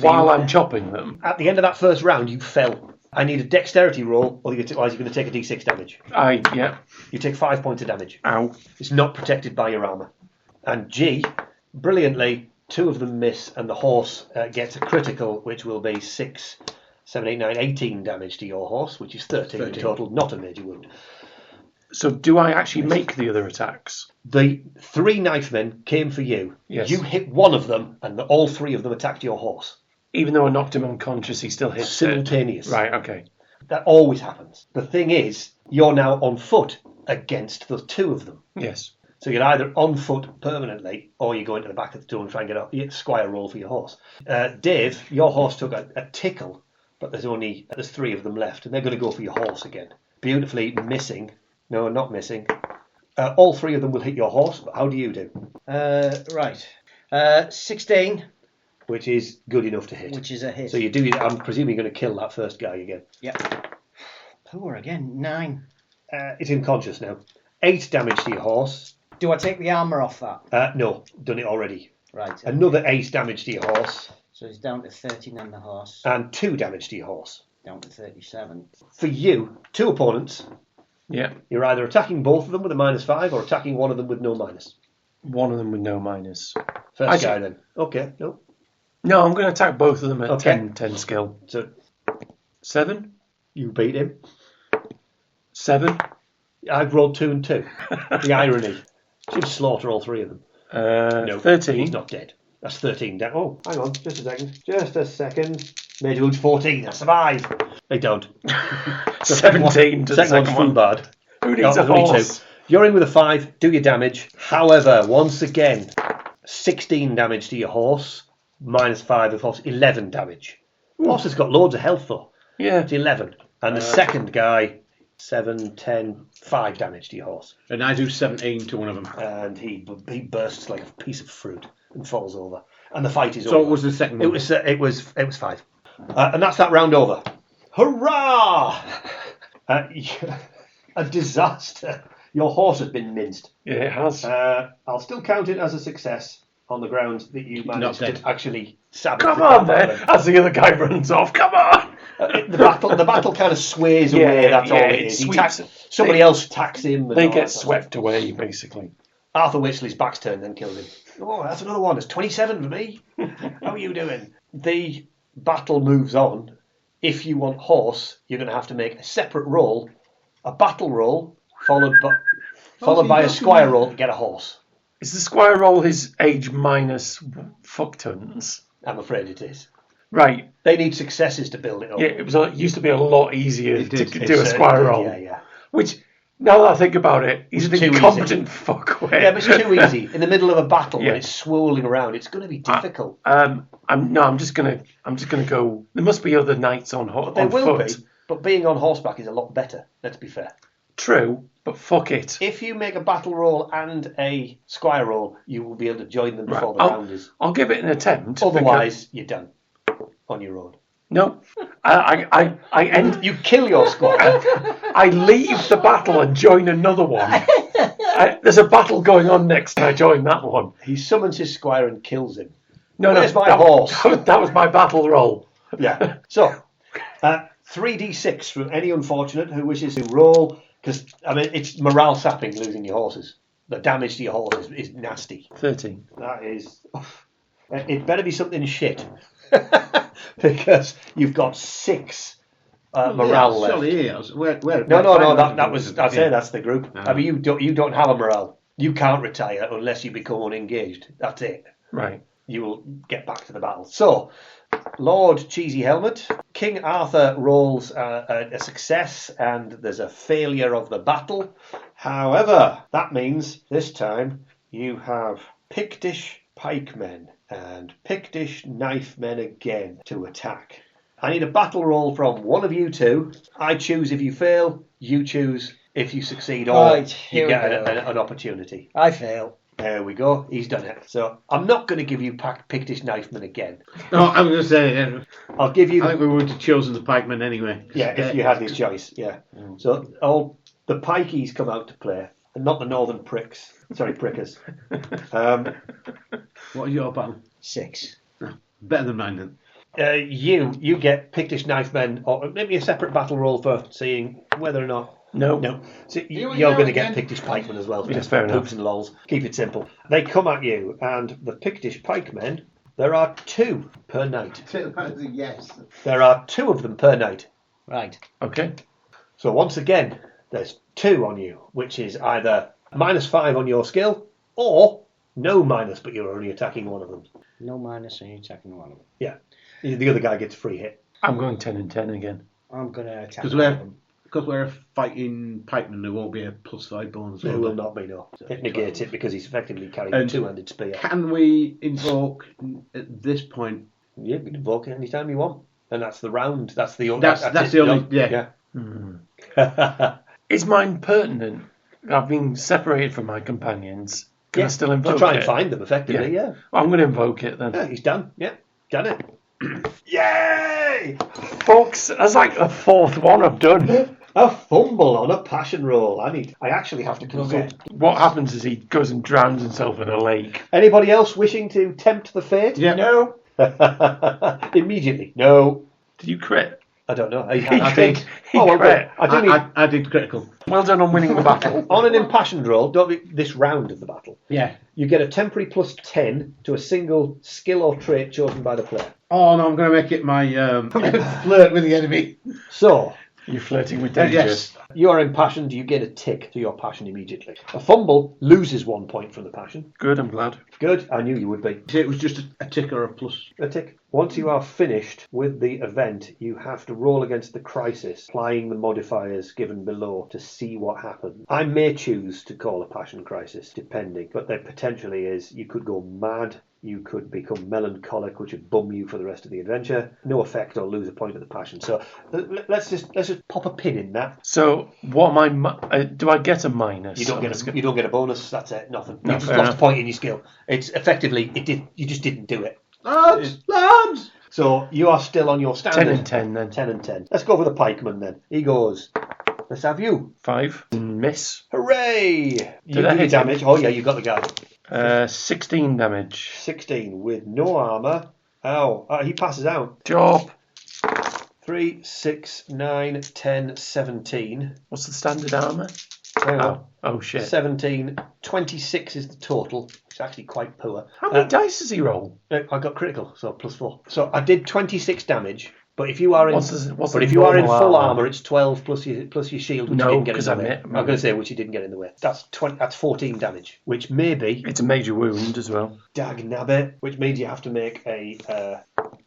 While I'm chopping them. At the end of that first round, you fell. I need a dexterity roll, otherwise you're going to take a d6 damage. Yeah. You take 5 points of damage. Ow. It's not protected by your armour. And G, brilliantly, 2 of them miss, and the horse gets a critical, which will be 6, 7, 8, 9, 18 damage to your horse, which is 13 in total, not a major wound. So do I actually make the other attacks? The 3 knifemen came for you. Yes. You hit one of them, and all 3 of them attacked your horse. Even though I knocked him unconscious, he still hits Simultaneous. it. Right, okay. That always happens. The thing is, you're now on foot against the 2 of them. Yes. So you're either on foot permanently, or you go into the back of the door and try and get a squire roll for your horse. Dave, your horse took a tickle, but there's 3 of them left, and they're going to go for your horse again. Beautifully missing. No, not missing. All 3 of them will hit your horse, but how do you do? Right. 16, Which is good enough to hit. which is a hit. So I'm presuming you're going to kill that first guy again. Yep. Poor again. 9. It's unconscious now. 8 damage to your horse. Do I take the armour off that? No, done it already. Right. Another 8 damage to your horse, So it's down to 13 on the horse. and 2 damage to your horse. Down to 37. For you, 2 opponents. Yeah. You're either attacking both of them with a -5 or attacking one of them with no minus. One of them with no minus. First guy then. Okay, no. No, I'm going to attack both of them at Okay. 10 skill. So 7? you beat him. 7? I've rolled 2 and 2. The irony. Should slaughter all 3 of them. No, 13. He's not dead. That's 13 down. Oh, hang on, just a second. Major wounds 14. I survive. They don't. 17 to the second one's second one. Foolbard. Who needs No, a there's only horse? 2. You're in with a 5. Do your damage. However, once again, 16 damage to your horse. -5 of horse. 11 damage. Horse has got loads of health though. Yeah. It's 11. And the second guy, 7, 10, 5 damage to your horse. And I do 17 to one of them. And he bursts like a piece of fruit and falls over. And the fight is over. So what was the second one? It was 5. And that's that round over. Hurrah! A disaster. Your horse has been minced. Yeah, it has. I'll still count it as a success on the grounds that you managed dead. to actually stab Come it. on then! As the other guy runs off. Come on! The battle kind of sways away. Yeah, That's all yeah, it it is. sweeps- Somebody else attacks him. and They all get that sort of swept away, basically. Arthur Witchley's back's turned and kills him. Oh, that's another one. It's 27 for me. How are you doing? The battle moves on. If you want horse, you're going to have to make a separate roll, a battle roll, followed by a squire roll to get a horse. Is the squire roll his age minus fuck tons? I'm afraid it is. Right. They need successes to build it up. Yeah, it used to be a lot easier to did. do a squire roll. Yeah. Which, now that I think about it, he's an It's too incompetent fuckwit. Yeah, but it's too easy. In the middle of a battle Yeah. when it's swirling around, it's going to be difficult. I'm just gonna go. There must be other knights on But there on will foot. be. But being on horseback is a lot better, let's be fair. True, but fuck it. If you make a battle roll and a squire roll, you will be able to join them before the I'll- round is. I'll give it an attempt. Otherwise, you're done on your own. No, I end. You kill your squire. I leave the battle and join another one. There's a battle going on next, and I join that one. He summons his squire and kills him. No, Where's my that, horse? That was my battle roll. Yeah. So, 3d6 from any unfortunate who wishes to roll, because, I mean, it's morale sapping losing your horses. The damage to your horses is nasty. 13. That is... It better be something shit. Because you've got 6 morale left. Surely he has. Where, No, that was... I'd say that's the group. No. I mean, you don't have a morale. You can't retire unless you become unengaged. That's it. Right. You will get back to the battle. So, Lord Cheesy Helmet, King Arthur rolls a success and there's a failure of the battle. However, that means this time you have Pictish pikemen and Pictish knifemen again to attack. I need a battle roll from one of you two. I choose if you fail, you choose if you succeed, or Right, here you we get go. an opportunity. I fail. There we go. He's done it. So I'm not going to give you Pictish knifemen again. No, I'm going to say, I'll give you. I think we would have chosen the pikemen anyway. Yeah, if you had this choice. Yeah. So all the pikeys come out to play, and not the northern pricks. Sorry, prickers. What is your battle? 6. Better than mine then. You get Pictish knifemen, or maybe a separate battle roll for seeing whether or not. No. So You you're going to again. get Pictish pikemen as well. Yeah, Just fair poops and lols. Keep it simple. They come at you, and the Pictish pikemen. There are 2 per night. Yes. There are 2 of them per night. Right. Okay. So once again, there's 2 on you, which is either -5 on your skill, or no minus, but you're only attacking one of them. No minus and you're attacking one of them. Yeah. The other guy gets a free hit. I'm going 10 and 10 again. I'm going to attack Because one of them. we're fighting pikemen, there won't be a +5 bonus. There will not be, no. It negates it because he's effectively carrying And a 2-handed spear. Can we invoke at this point? Yeah, you can invoke it anytime you want. And that's the round. That's the That's it, the only. you Yeah. know? Is mine pertinent? I've been separated from my companions. Can I still invoke to try it? and find them effectively, yeah. Well, I'm going to invoke it then. Yeah, he's done. Yeah, done it. Yay! Folks, that's like the 4th one I've done. A fumble on a passion roll. I actually have to consult. What happens is he goes and drowns himself in a lake. Anybody else wishing to tempt the fate? Yeah. No. Immediately. No. Did you crit? I don't know. I He think. He well crit. done. I do need, I did critical. Well done on winning the battle. on an impassioned roll, don't be this round of the battle. Yeah. You get a temporary +10 to a single skill or trait chosen by the player. Oh no, I'm going to make it my flirt with the enemy. So, You're flirting with danger. Yes. you are impassioned, you get a tick to your passion immediately. A fumble loses 1 point from the passion. Good, I'm glad. Good, I knew you would be. It was just a tick or a plus. A tick. Once you are finished with the event, you have to roll against the crisis, applying the modifiers given below to see what happens. I may choose to call a passion crisis, depending, but there potentially is. You could go mad, you could become melancholic, which would bum you for the rest of the adventure. No effect or lose a point of the passion. So let's just pop a pin in that. So, what am I... do I get a minus? You don't get a bonus. That's it. Nothing. No, You just fair lost a enough. point in your skill. It's effectively you just didn't do it. Lads! So you are still on your standard. 10 and 10 then. 10 and 10. Let's go for the pikeman then. He goes, let's have you. 5. Miss. Hooray! You Did I do hit damage. him? Oh yeah, you got the guy. 16 damage. 16 with no armour. Ow. He passes out. Job. 3, 6, 9, 10, 17. What's the standard armour? Hang on. Oh, shit. 17. 26 is the total. It's actually quite poor. How many dice does he roll? I got critical, so +4. So I did 26 damage. But if you are in, What's the if you are in normal full armour? armour, it's 12 plus your shield, which No, you didn't get in 'cause the I way. met- I'm going to say which you didn't get in the way. That's 14 damage, which may be It's a major wound as well. dag nabbit, which means you have to make a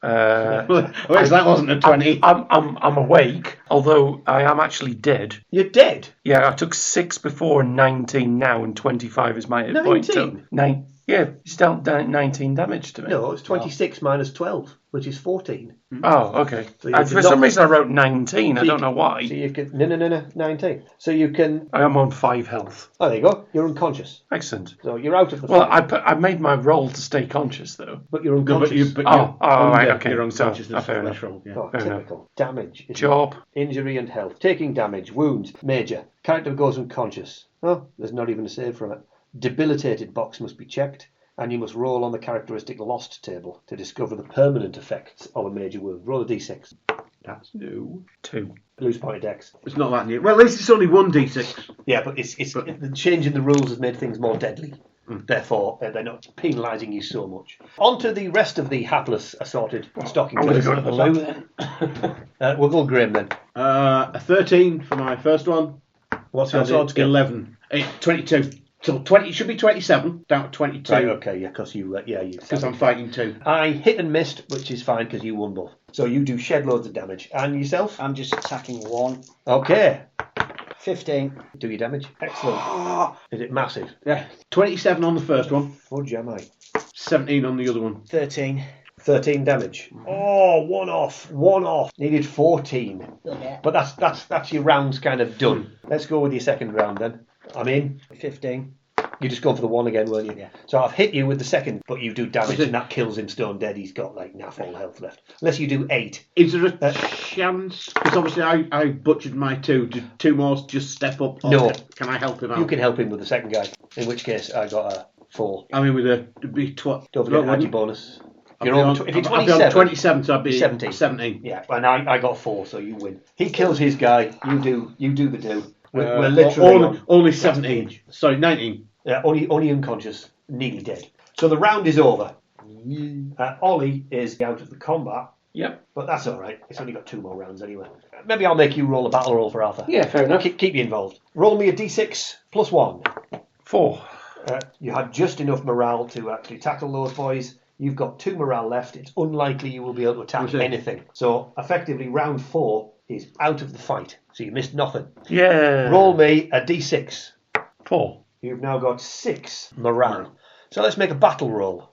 Whereas that wasn't a 20. I'm awake, although I am actually dead. You're dead. Yeah, I took 6 before and 19 now, and 25 is my hit point. 19? So yeah, it's dealt 19 damage to me. No, it's 26 minus 12, which is 14. Oh, okay. So you For some reason I wrote 19. I don't know why. So you can... No, 19. So you can... I am on 5 health. Oh, there you go. You're unconscious. Excellent. So you're out of the Well, fight. I made my roll to stay conscious, though. But you're unconscious. Right, okay. Your unconsciousness fair enough. threshold. Yeah. Oh, Fair enough. typical. Damage. isn't it? Job. Injury and health. Taking damage. Wounds. Major. Character goes unconscious. Oh, there's not even a save from it. Debilitated box must be checked, and you must roll on the characteristic lost table to discover the permanent effects of a major wound. Roll a d6. That's new. 2. Lose point of dex. It's not that new. Well, at least it's only 1d6. Yeah, but the change in the rules has made things more deadly. Therefore, they're not penalising you so much. On to the rest of the hapless assorted stocking. I'm going to go to the loo then. We'll go Graeme then. A 13 for my first one. What's your sword skill? 11. 22. So 20 it should be 27, down to 22. Right, okay, yeah, because you Because I'm fighting 2. I hit and missed, which is fine because you won both. So you do shed loads of damage. And yourself? I'm just attacking 1. Okay. 15. Do your damage. Excellent. Is it massive? Yeah. 27 on the first one. Fudge am I? 17 on the other one. 13. 13 damage. Oh, one off. Needed 14. Yeah. But that's your rounds kind of done. Let's go with your second round then. I'm in. 15. You just go for the 1 again, weren't you? Yeah. So I've hit you with the second, but you do damage and that kills him stone dead. He's got like naff all health left. Unless you do 8. Is there a chance? Because obviously I butchered my 2. Did 2 more just step up? Or No. Can I help him out? You can help him with the second guy. In which case I got a 4. I mean, with a be Don't forget anti-bonus. If You're you're over if you're 27, 27, so I'd be 17. 17. Yeah, and I got 4, so you win. He kills his guy. You do the do. We're literally only 17. Sorry, 19. only unconscious, nearly dead. So the round is over. Ollie is out of the combat. Yep. But that's all right. It's only got 2 more rounds anyway. Maybe I'll make you roll a battle roll for Arthur. Yeah, fair enough. Keep you involved. Roll me a d6 plus 1. 4. You had just enough morale to actually tackle those boys. You've got 2 morale left. It's unlikely you will be able to attack anything. So effectively, round 4 is out of the fight. So you missed nothing. Yeah. Roll me a d6. 4. You've now got 6 morale. So let's make a battle roll.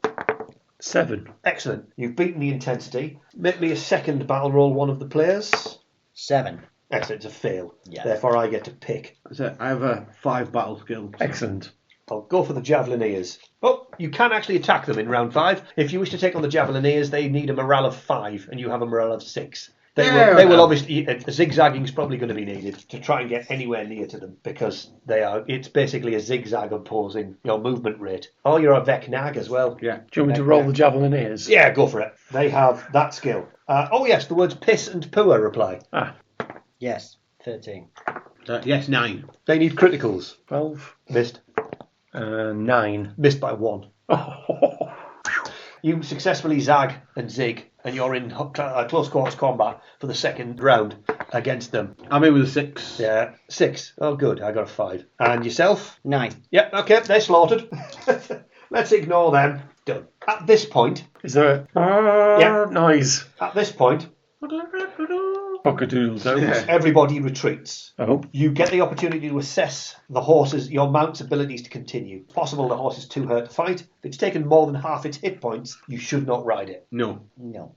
7. Excellent. You've beaten the intensity. Make me a second battle roll, one of the players. 7. Excellent. It's a fail. Yeah. Therefore, I get to pick. So I have a 5 battle skill. Excellent. I'll go for the Javelineers. Oh, you can actually attack them in round 5. If you wish to take on the Javelineers, they need a morale of 5, and you have a morale of 6. They will obviously... Zigzagging is probably going to be needed to try and get anywhere near to them, because it's basically a zigzag opposing your movement rate. Oh, you're a Vecnag as well. Yeah. Do you want me to roll the Javelineers? Yeah, go for it. They have that skill. Oh, yes, the words piss and poor reply. Yes. 13. Yes, 9. They need criticals. 12. Missed. 9. Missed by 1. You successfully zag and zig, and you're in close quarters combat for the second round against them. I'm in with a 6. Yeah, 6. Oh, good. I got a 5. And yourself? 9. Yep, okay, they're slaughtered. Let's ignore them. Done. At this point... Is there a noise? At this point... Cockadoodle-doodle. Everybody retreats. Oh. You get the opportunity to assess your mount's abilities to continue. It's possible the horse is too hurt to fight. If it's taken more than half its hit points, you should not ride it. No. No.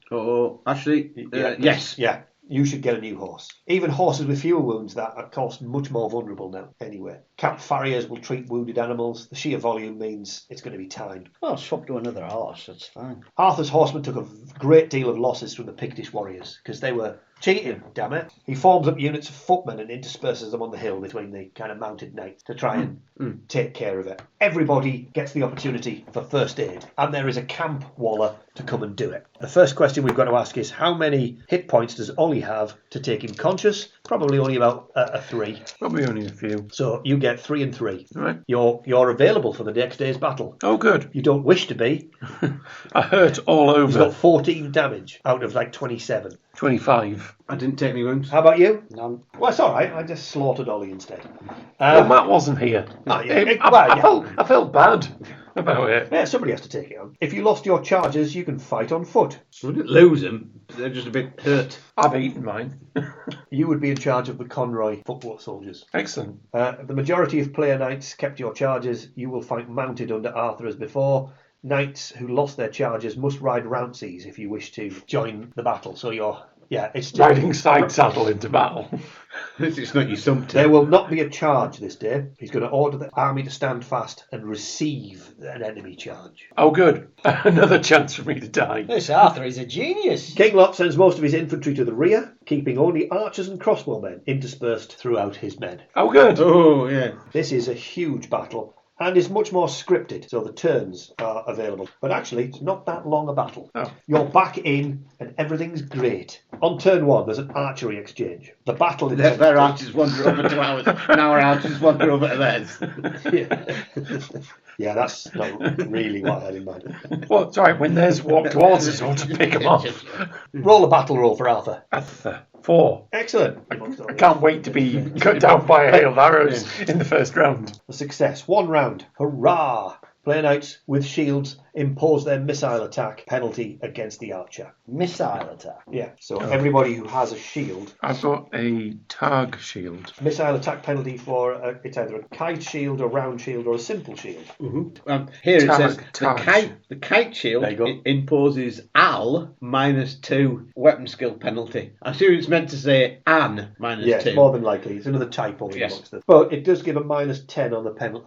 Actually, yes. Yeah, you should get a new horse. Even horses with fewer wounds that are, of course, much more vulnerable now. Anyway, camp farriers will treat wounded animals. The sheer volume means it's going to be timed. Well, swap to another horse. That's fine. Arthur's horsemen took a great deal of losses from the Pictish warriors because they were cheating, damn it. He forms up units of footmen and intersperses them on the hill between the kind of mounted knights to try and take care of it. Everybody gets the opportunity for first aid, and there is a camp waller to come and do it. The first question we've got to ask is, how many hit points does Ollie have to take him conscious? Probably only about a 3. Probably only a few. So you get 3 and 3. Right. You're available for the next day's battle. Oh, good. You don't wish to be. I hurt all He's got over. 14 damage out of like 27. 25. I didn't take any wounds. How about you? None. Well, it's all right. I just slaughtered Ollie instead. Well, Matt wasn't here. Oh, yeah. I felt bad. about it. Yeah, somebody has to take it on. If you lost your charges, you can fight on foot. We didn't lose them. They're just a bit hurt. I've eaten mine. You would be in charge of the Conroy foot soldiers. Excellent. The majority of player knights kept your charges. You will fight mounted under Arthur as before. Knights who lost their charges must ride rounceys if you wish to join the battle. So it's Riding side saddle into battle. It's not your sumpter. There will not be a charge this day. He's going to order the army to stand fast and receive an enemy charge. Oh, good. Another chance for me to die. This Arthur is a genius. King Lot sends most of his infantry to the rear, keeping only archers and crossbowmen interspersed throughout his men. Oh, good. Oh, yeah. This is a huge battle and is much more scripted, so the turns are available. But actually, it's not that long a battle. Oh. You're back in and everything's great. On turn 1, there's an archery exchange. The battle Their archers wander over to ours, and our archers wander over to theirs. Yeah, that's not really what I had in mind. Well, it's all right. When theirs walk towards us, I want to pick them off. Roll a battle roll for Arthur. Arthur. 4. Excellent. I can't wait to be cut down by a hail of arrows in the first round. A success. 1 round. Hurrah! Player knights with shields impose their missile attack penalty against the archer. Missile attack. Yeah, so everybody who has a shield. I've got a Targ shield. Missile attack penalty for it's either a kite shield, a round shield, or a simple shield. Mm-hmm. Here it says the kite shield imposes Al -2 weapon skill penalty. I'm sure it's meant to say An -2. Yes, more than likely. It's another typo amongst them. But it does give a -10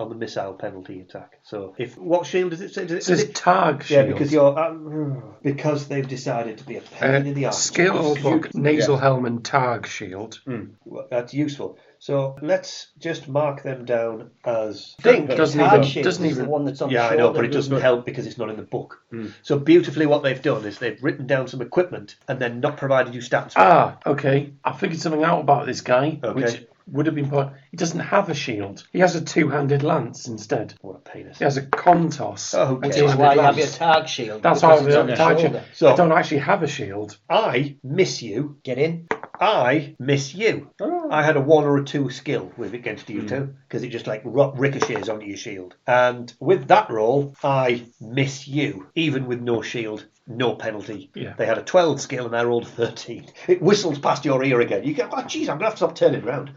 on the missile penalty attack. So what shield does it say? It says Targ shield. Yeah, because they've decided to be a pain in the arse. Skill book, nasal helm and Targ shield. Well, that's useful. So let's just mark them down as Doesn't even the one that's on the I shoulder. know, but it doesn't help because it's not in the book. So beautifully what they've done is they've written down some equipment and then not provided you stats. Okay. I figured something out about this guy, which would have been important. He doesn't have a shield. He has a 2-handed lance instead. What a penis. He has a contos. Which is why you have your tag shield. That's why I have on a tag shield. So I don't actually have a shield. I miss you. Get in. I miss you. I had a 1 or a 2 skill with against you two because it just like ricochets onto your shield. And with that roll, I miss you, even with no shield, no penalty. Yeah. They had a 12 skill and I rolled 13. It whistles past your ear again. You go, oh geez, I'm gonna have to stop turning around.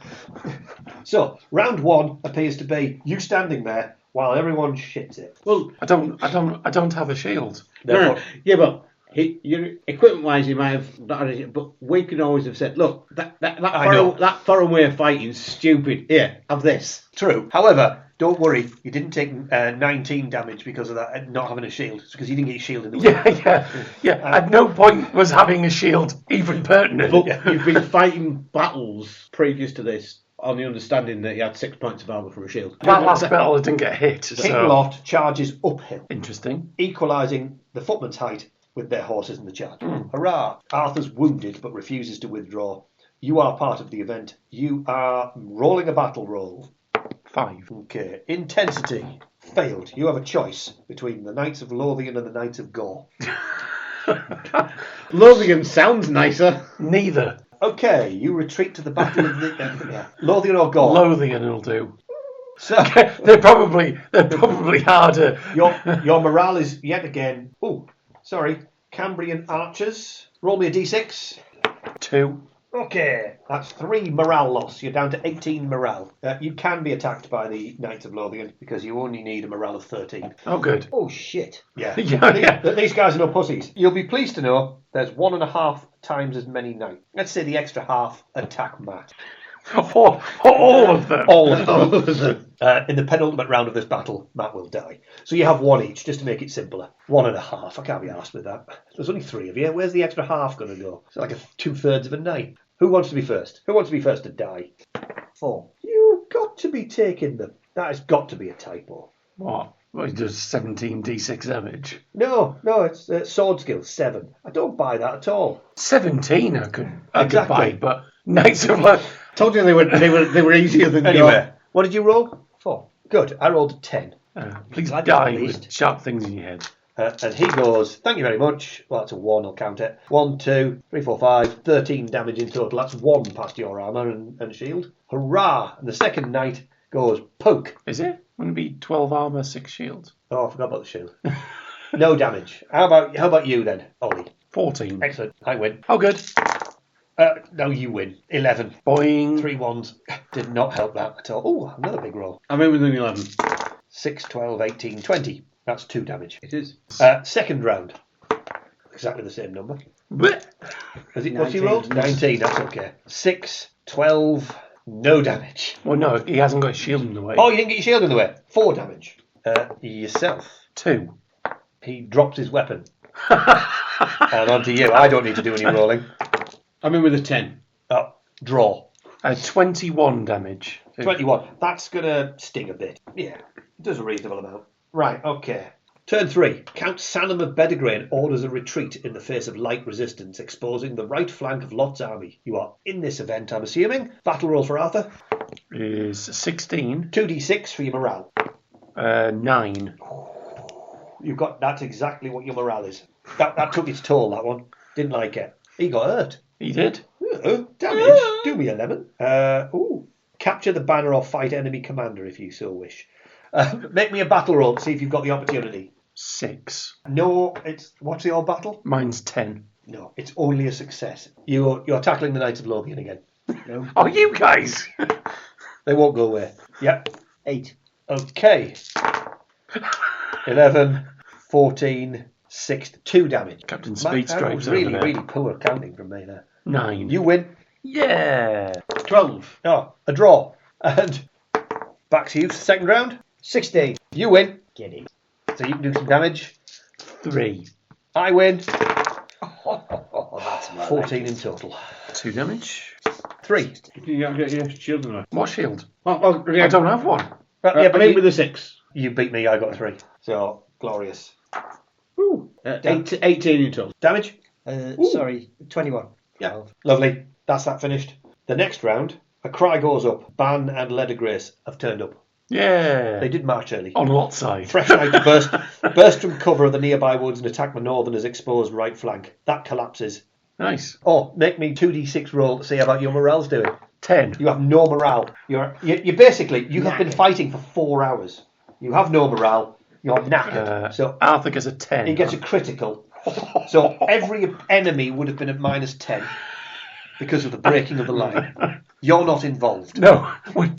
So round 1 appears to be you standing there while everyone shits it. Well, I don't have a shield. Therefore, yeah, but equipment-wise, you might have not had it, but we can always have said, look, that foreign way of fighting is stupid. Here, have this. True. However, don't worry, you didn't take 19 damage because of that not having a shield. It's because you didn't get your shield in the way. Yeah. At no point was having a shield even pertinent. But you've been fighting battles previous to this on the understanding that you had 6 points of armour for a shield. That last battle I didn't get hit. King Lot charges uphill, Interesting. equalising the footman's height with their horses in the charge. Hurrah! Arthur's wounded but refuses to withdraw. You are part of the event. You are rolling a battle roll. 5. Okay. Intensity. Failed. You have a choice between the Knights of Lothian and the Knights of Gore. Lothian sounds nicer. Neither. Okay, you retreat to the battle of the Lothian or Gore. Lothian will do. So They're probably harder. your morale is yet again. Oh, sorry. Cambrian archers. Roll me a d6. 2. Okay, that's 3 morale loss. You're down to 18 morale. You can be attacked by the Knights of Lothian because you only need a morale of 13. Oh, good. Oh, shit. Yeah. Yeah. These guys are no pussies. You'll be pleased to know there's 1.5 times as many knights. Let's say the extra half attack Matt. All of them. All of them. In the penultimate round of this battle, Matt will die. So you have 1 each, just to make it simpler. 1.5. I can't be arsed with that. There's only 3 of you. Where's the extra half going to go? It's like 2/3 of a knight. Who wants to be first? Who wants to be first to die? 4. You've got to be taking them. That has got to be a typo. What? Well, he does 17 d6 damage. No, it's sword skill 7. I don't buy that at all. 17 I could Exactly. buy, but Knights of Lothian. Told you they were easier than Anyway, what did you roll? 4. Good. I rolled a 10. Please Glad die you're with pleased. sharp things in your head. And he goes, thank you very much. Well, that's a 1, I'll count it. 1, 2, 3, 4, 5, 13 damage in total. That's 1 past your armour and shield. Hurrah! And the second knight goes poke. Is it? Wouldn't it be 12 armour, 6 shield? Oh, I forgot about the shield. No damage. How about you then, Ollie? 14. Excellent. I win. Oh, good. No, you win. 11. Boing. 3 ones. Did not help that at all. Oh, another big roll. I'm in with an 11. 6, 12, 18, 20. That's 2 damage. It is. Second round. Exactly the same number. Blech. What's he rolled? 19. That's okay. 6, 12. No damage. Well, no, he hasn't got his shield in the way. Oh, you didn't get your shield in the way. 4 damage. Yourself. 2. He drops his weapon. And on to you. I don't need to do any rolling. I'm in with a 10. Oh, draw. 21 damage. 21. That's going to sting a bit. Yeah, it does a reasonable amount. Right, okay. Turn 3. Count Sanum of Pendragon orders a retreat in the face of light resistance, exposing the right flank of Lot's army. You are in this event, I'm assuming. Battle roll for Arthur. Is 16. 2d6 for your morale. 9. That's exactly what your morale is. That took its toll, that one. Didn't like it. He got hurt. He did. Damage. Do me a lemon. Capture the banner or fight enemy commander if you so wish. Make me a battle roll to see if you've got the opportunity. 6. No, what's your battle? Mine's 10. No, it's only a success. You're tackling the Knights of Lothian again. No. Oh, you guys! They won't go away. Yep. 8. Okay. 11, 14, 6, 2 damage. Captain That Speedstripes was over really, there. really poor counting from me there. 9. You win. Yeah! 12. Oh, a draw. And back to you for the second round. 16. You win. Get it. So you can do some damage. 3. I win. Oh, that's my 14 in total. 2 damage. 3. You got to get your shield in the way. What shield? Oh, yeah. I don't have one. Yeah, I'm in with a 6. you beat me, I got 3. So, glorious. Ooh. 18 in total. Damage? Sorry, 21. Yeah. 12. Lovely. That's that finished. The next round, a cry goes up. Ban and Leathergrace have turned up. Yeah. They did march early. On what side? Fresh Knight burst from cover of the nearby woods and attack my northerners' exposed right flank. That collapses. Nice. Oh, make me 2d6 roll to see how about your morale's doing. 10. You have no morale. You basically, you have been fighting for 4 hours. You have no morale. You're knackered. So Arthur gets a 10. he gets a critical. So every enemy would have been at minus 10 because of the breaking of the line. You're not involved. No, we're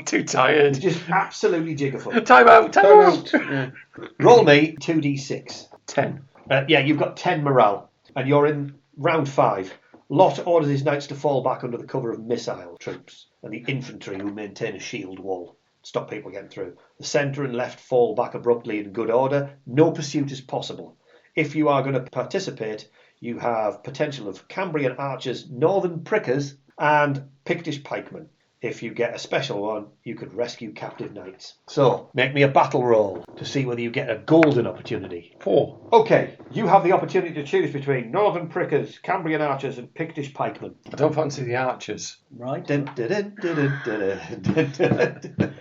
too tired. Just absolutely jiggerful. Time out. Yeah. Roll me 2d6. 10. Yeah, you've got 10 morale, and you're in round 5. Lot orders his knights to fall back under the cover of missile troops, and the infantry who maintain a shield wall. Stop people getting through. The centre and left fall back abruptly in good order. No pursuit is possible. If you are going to participate, you have potential of Cambrian archers, northern prickers, and Pictish pikemen. If you get a special one, you could rescue captive knights. So, make me a battle roll to see whether you get a golden opportunity. 4. Okay, you have the opportunity to choose between northern prickers, Cambrian archers, and Pictish pikemen. I don't fancy the archers. Right. Dun, dun, dun, dun, dun, dun, dun, dun.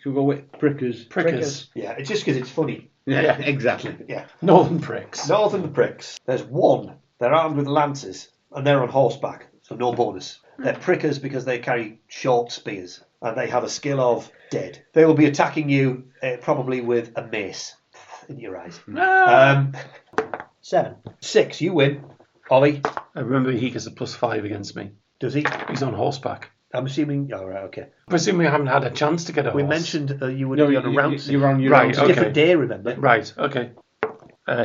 Should we go with prickers? Prickers. Yeah, it's just because it's funny. Yeah, exactly. Yeah. Northern pricks. Northern pricks. There's one. They're armed with lances, and they're on horseback, so no bonus. They're prickers because they carry short spears, and they have a skill of dead. They will be attacking you probably with a mace in your eyes. 7. 6, you win. Ollie, I remember he gets a +5 against me. does he? He's on horseback. I'm assuming. All right, okay. Presumably I haven't had a chance to get a horse. We mentioned you would No, be on a round. you're on your Right, own. It's a okay. different day, remember? Right, okay.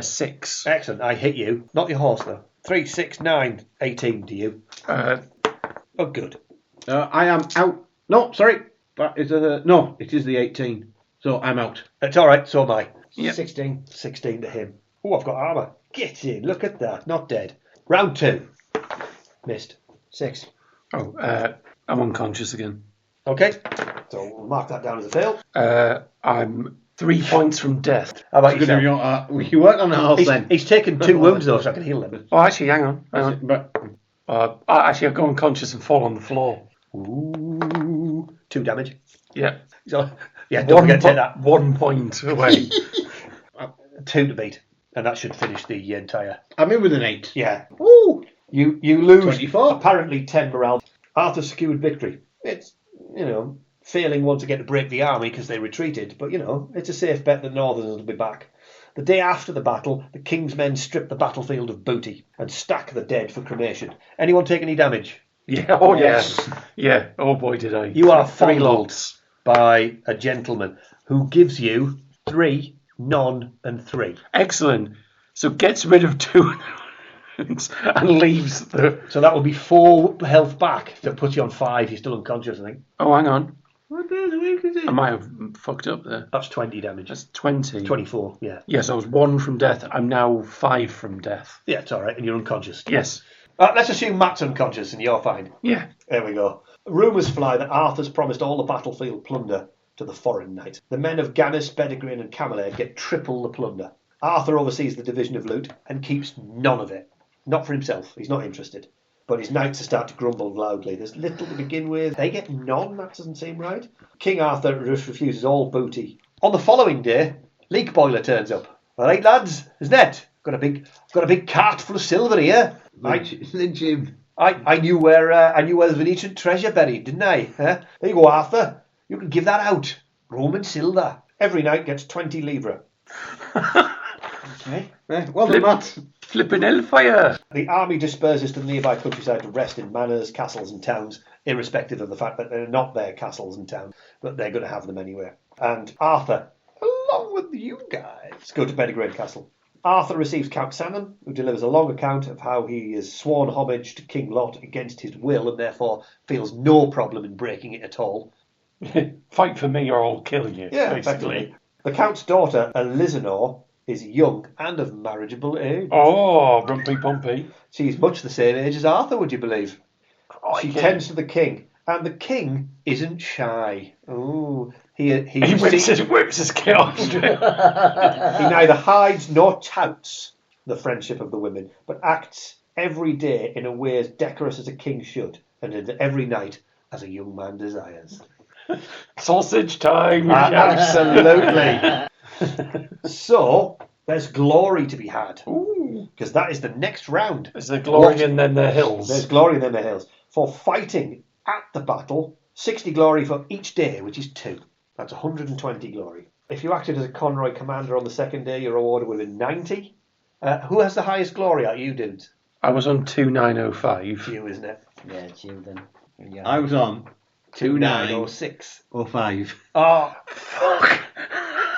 6. Excellent. I hit you. Not your horse, though. 3, 6, 9, 18 to you. Oh, good. I am out. No, sorry. That is no, it is the 18. So I'm out. It's all right. So am I. Yep. 16. 16 to him. Oh, I've got armour. Get in. Look at that. Not dead. Round 2. Missed. 6. Oh, I'm unconscious again. Okay. So we'll mark that down as a fail. I'm 3 points from death. How about Good if yourself? you work on the horse then. He's taken 2 wounds, though, so I can heal them. Oh, actually, hang on. But Actually, I go unconscious and fall on the floor. Ooh. 2 damage. Yeah. So, yeah, don't forget to take that. 1 point away. 2 to beat. And that should finish the entire... I'm in with an 8. Yeah. Woo! You lose 24. apparently 10 morale. Arthur secured victory. It's, failing once again to break the army because they retreated, but, it's a safe bet that Northerners will be back. The day after the battle, the king's men strip the battlefield of booty and stack the dead for cremation. Anyone take any damage? Yeah, oh yes. Yeah, oh boy did I. You are three fondled lots. by a gentleman who gives you 3, none, and 3. Excellent. So gets rid of 2 and leaves the... So that will be 4 health back to put you on 5. You're still unconscious, I think. Oh, hang on. What the week is it? I might have fucked up there. That's 20 damage. That's 20. 24, yeah. Yes, I was 1 from death. I'm now 5 from death. Yeah, it's all right, and you're unconscious. Yes. Let's assume Matt's unconscious and you're fine. Yeah. There we go. Rumours fly that Arthur's promised all the battlefield plunder to the foreign knights. The men of Gannis, Pendragon and Camelot get triple the plunder. Arthur oversees the division of loot and keeps none of it. Not for himself, he's not interested. But his knights start to grumble loudly. There's little to begin with. They get none, that doesn't seem right. King Arthur refuses all booty. On the following day, Leak Boiler turns up. All right, lads, isn't it? Got a big cart full of silver here. Lynch him. I knew where the Venetian treasure buried, didn't I? Huh? There you go, Arthur. You can give that out. Roman silver. Every knight gets 20 livres. Okay. Well done, Matt. Flipping hellfire. The army disperses to the nearby countryside to rest in manors, castles and towns, irrespective of the fact that they're not their castles and towns, but they're going to have them anywhere. And Arthur, along with you guys, go to Pendragon Castle. Arthur receives Count Sanum, who delivers a long account of how he has sworn homage to King Lot against his will and therefore feels no problem in breaking it at all. Fight for me or I'll kill you. Yeah, basically. effectively. The Count's daughter, Elizanor, is young and of marriageable age. Oh, rumpy pumpy. She's much the same age as Arthur, would you believe? She Okay. tends to the king, and the king isn't shy. Ooh, he whips his kit off. he neither hides nor touts the friendship of the women, but acts every day in a way as decorous as a king should, and every night as a young man desires. Sausage time. Absolutely. So, there's glory to be had. Ooh. Because that is the next round. There's the glory and then the hills. There's glory and then the hills. For fighting at the battle, 60 glory for each day, which is 2. That's 120 glory. If you acted as a convoy commander on the second day, your reward would have been 90. Who has the highest glory out of you dudes? I was on 2905. You, isn't it? Yeah, it's you then. Yeah. I was on 2906. 2905. Oh, fuck.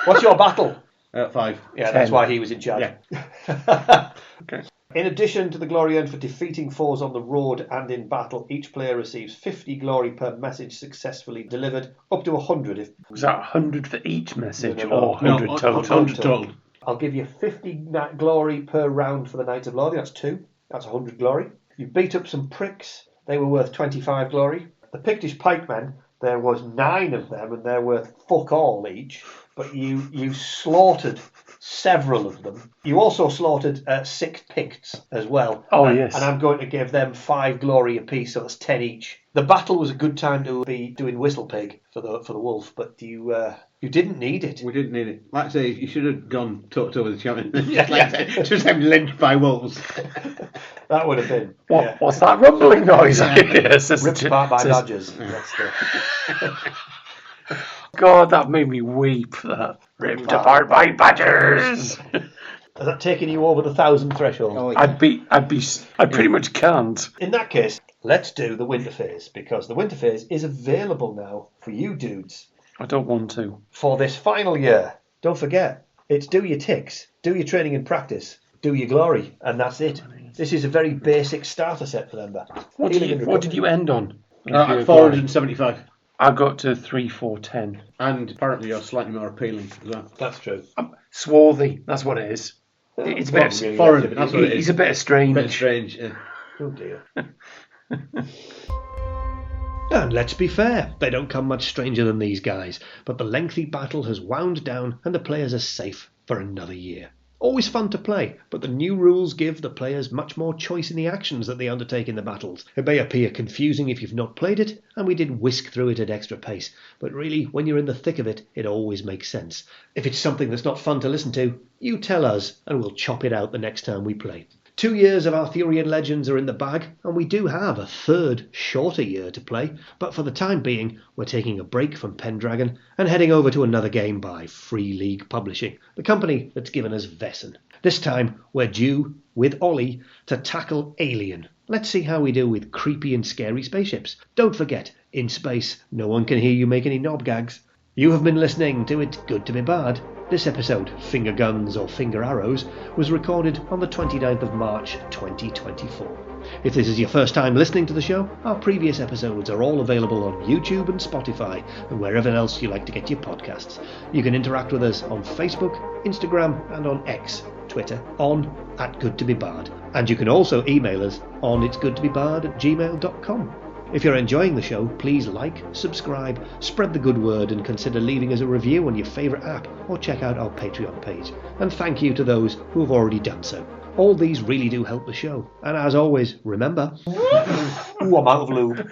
What's your battle? 5. Yeah, 10. that's why he was in charge. Yeah. Okay. In addition to the glory earned for defeating foes on the road and in battle, each player receives 50 glory per message successfully delivered, up to 100 if... Was that 100 for each message No, or 100 total? 100 total. I'll give you 50 glory per round for the Knights of Lothian. That's 2. That's 100 glory. You beat up some pricks. They were worth 25 glory. The Pictish pikemen, there was 9 of them, and they're worth fuck all each. But you slaughtered several of them. You also slaughtered 6 Picts as well. Oh, yes. And I'm going to give them 5 glory apiece, so that's 10 each. The battle was a good time to be doing Whistle Pig for the wolf, but you didn't need it. We didn't need it. Like I say, you should have gone toe-to-toe with the champion. Yeah. Just have lynched by wolves. That would have been. What's that rumbling noise? Yes, Ripped apart by badgers. That's God, that made me weep. That ripped apart by badgers. Has that taken you over the 1,000 threshold? Oh, yeah. I pretty much can't. In that case, let's do the winter phase, because the winter phase is available now for you dudes I don't want to. for this final year. Don't forget, it's do your ticks, do your training and practice, do your glory, and that's it. This is a very basic starter set for them. What did you end on? 475. I got to 3,410. And apparently you're slightly more appealing as well. That's true. Swarthy, that's what it is. It's a bit of, Foreign, that's what it is. He's a bit strange. Bit strange, yeah. Oh dear. And let's be fair, they don't come much stranger than these guys, but the lengthy battle has wound down and the players are safe for another year. Always fun to play, but the new rules give the players much more choice in the actions that they undertake in the battles. It may appear confusing if you've not played it, and we did whisk through it at extra pace, but really, when you're in the thick of it, it always makes sense. If it's something that's not fun to listen to, you tell us, and we'll chop it out the next time we play. 2 years of Arthurian legends are in the bag, and we do have a third, shorter year to play, but for the time being, we're taking a break from Pendragon and heading over to another game by Free League Publishing, the company that's given us Vesson. This time, we're due, with Ollie, to tackle Alien. Let's see how we do with creepy and scary spaceships. Don't forget, in space, no one can hear you make any knob gags. You have been listening to It's Good to Be Bard. This episode, Finger Guns or Finger Arrows, was recorded on the 29th of March 2024. If this is your first time listening to the show, our previous episodes are all available on YouTube and Spotify and wherever else you like to get your podcasts. You can interact with us on Facebook, Instagram and on X, Twitter, on @GoodToBeBard. And you can also email us on itsgoodtobebard@gmail.com. If you're enjoying the show, please like, subscribe, spread the good word and consider leaving us a review on your favourite app or check out our Patreon page. And thank you to those who have already done so. All these really do help the show. And as always, remember... Ooh, I'm out of lube.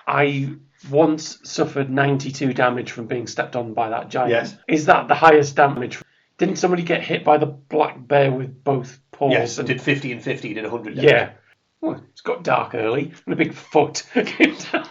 I once suffered 92 damage from being stepped on by that giant. Yes. Is that the highest damage? Didn't somebody get hit by the black bear with both paws? Yes, did 50 and 50, did 100 damage. Yeah. Well, it's got dark early and a big foot came down.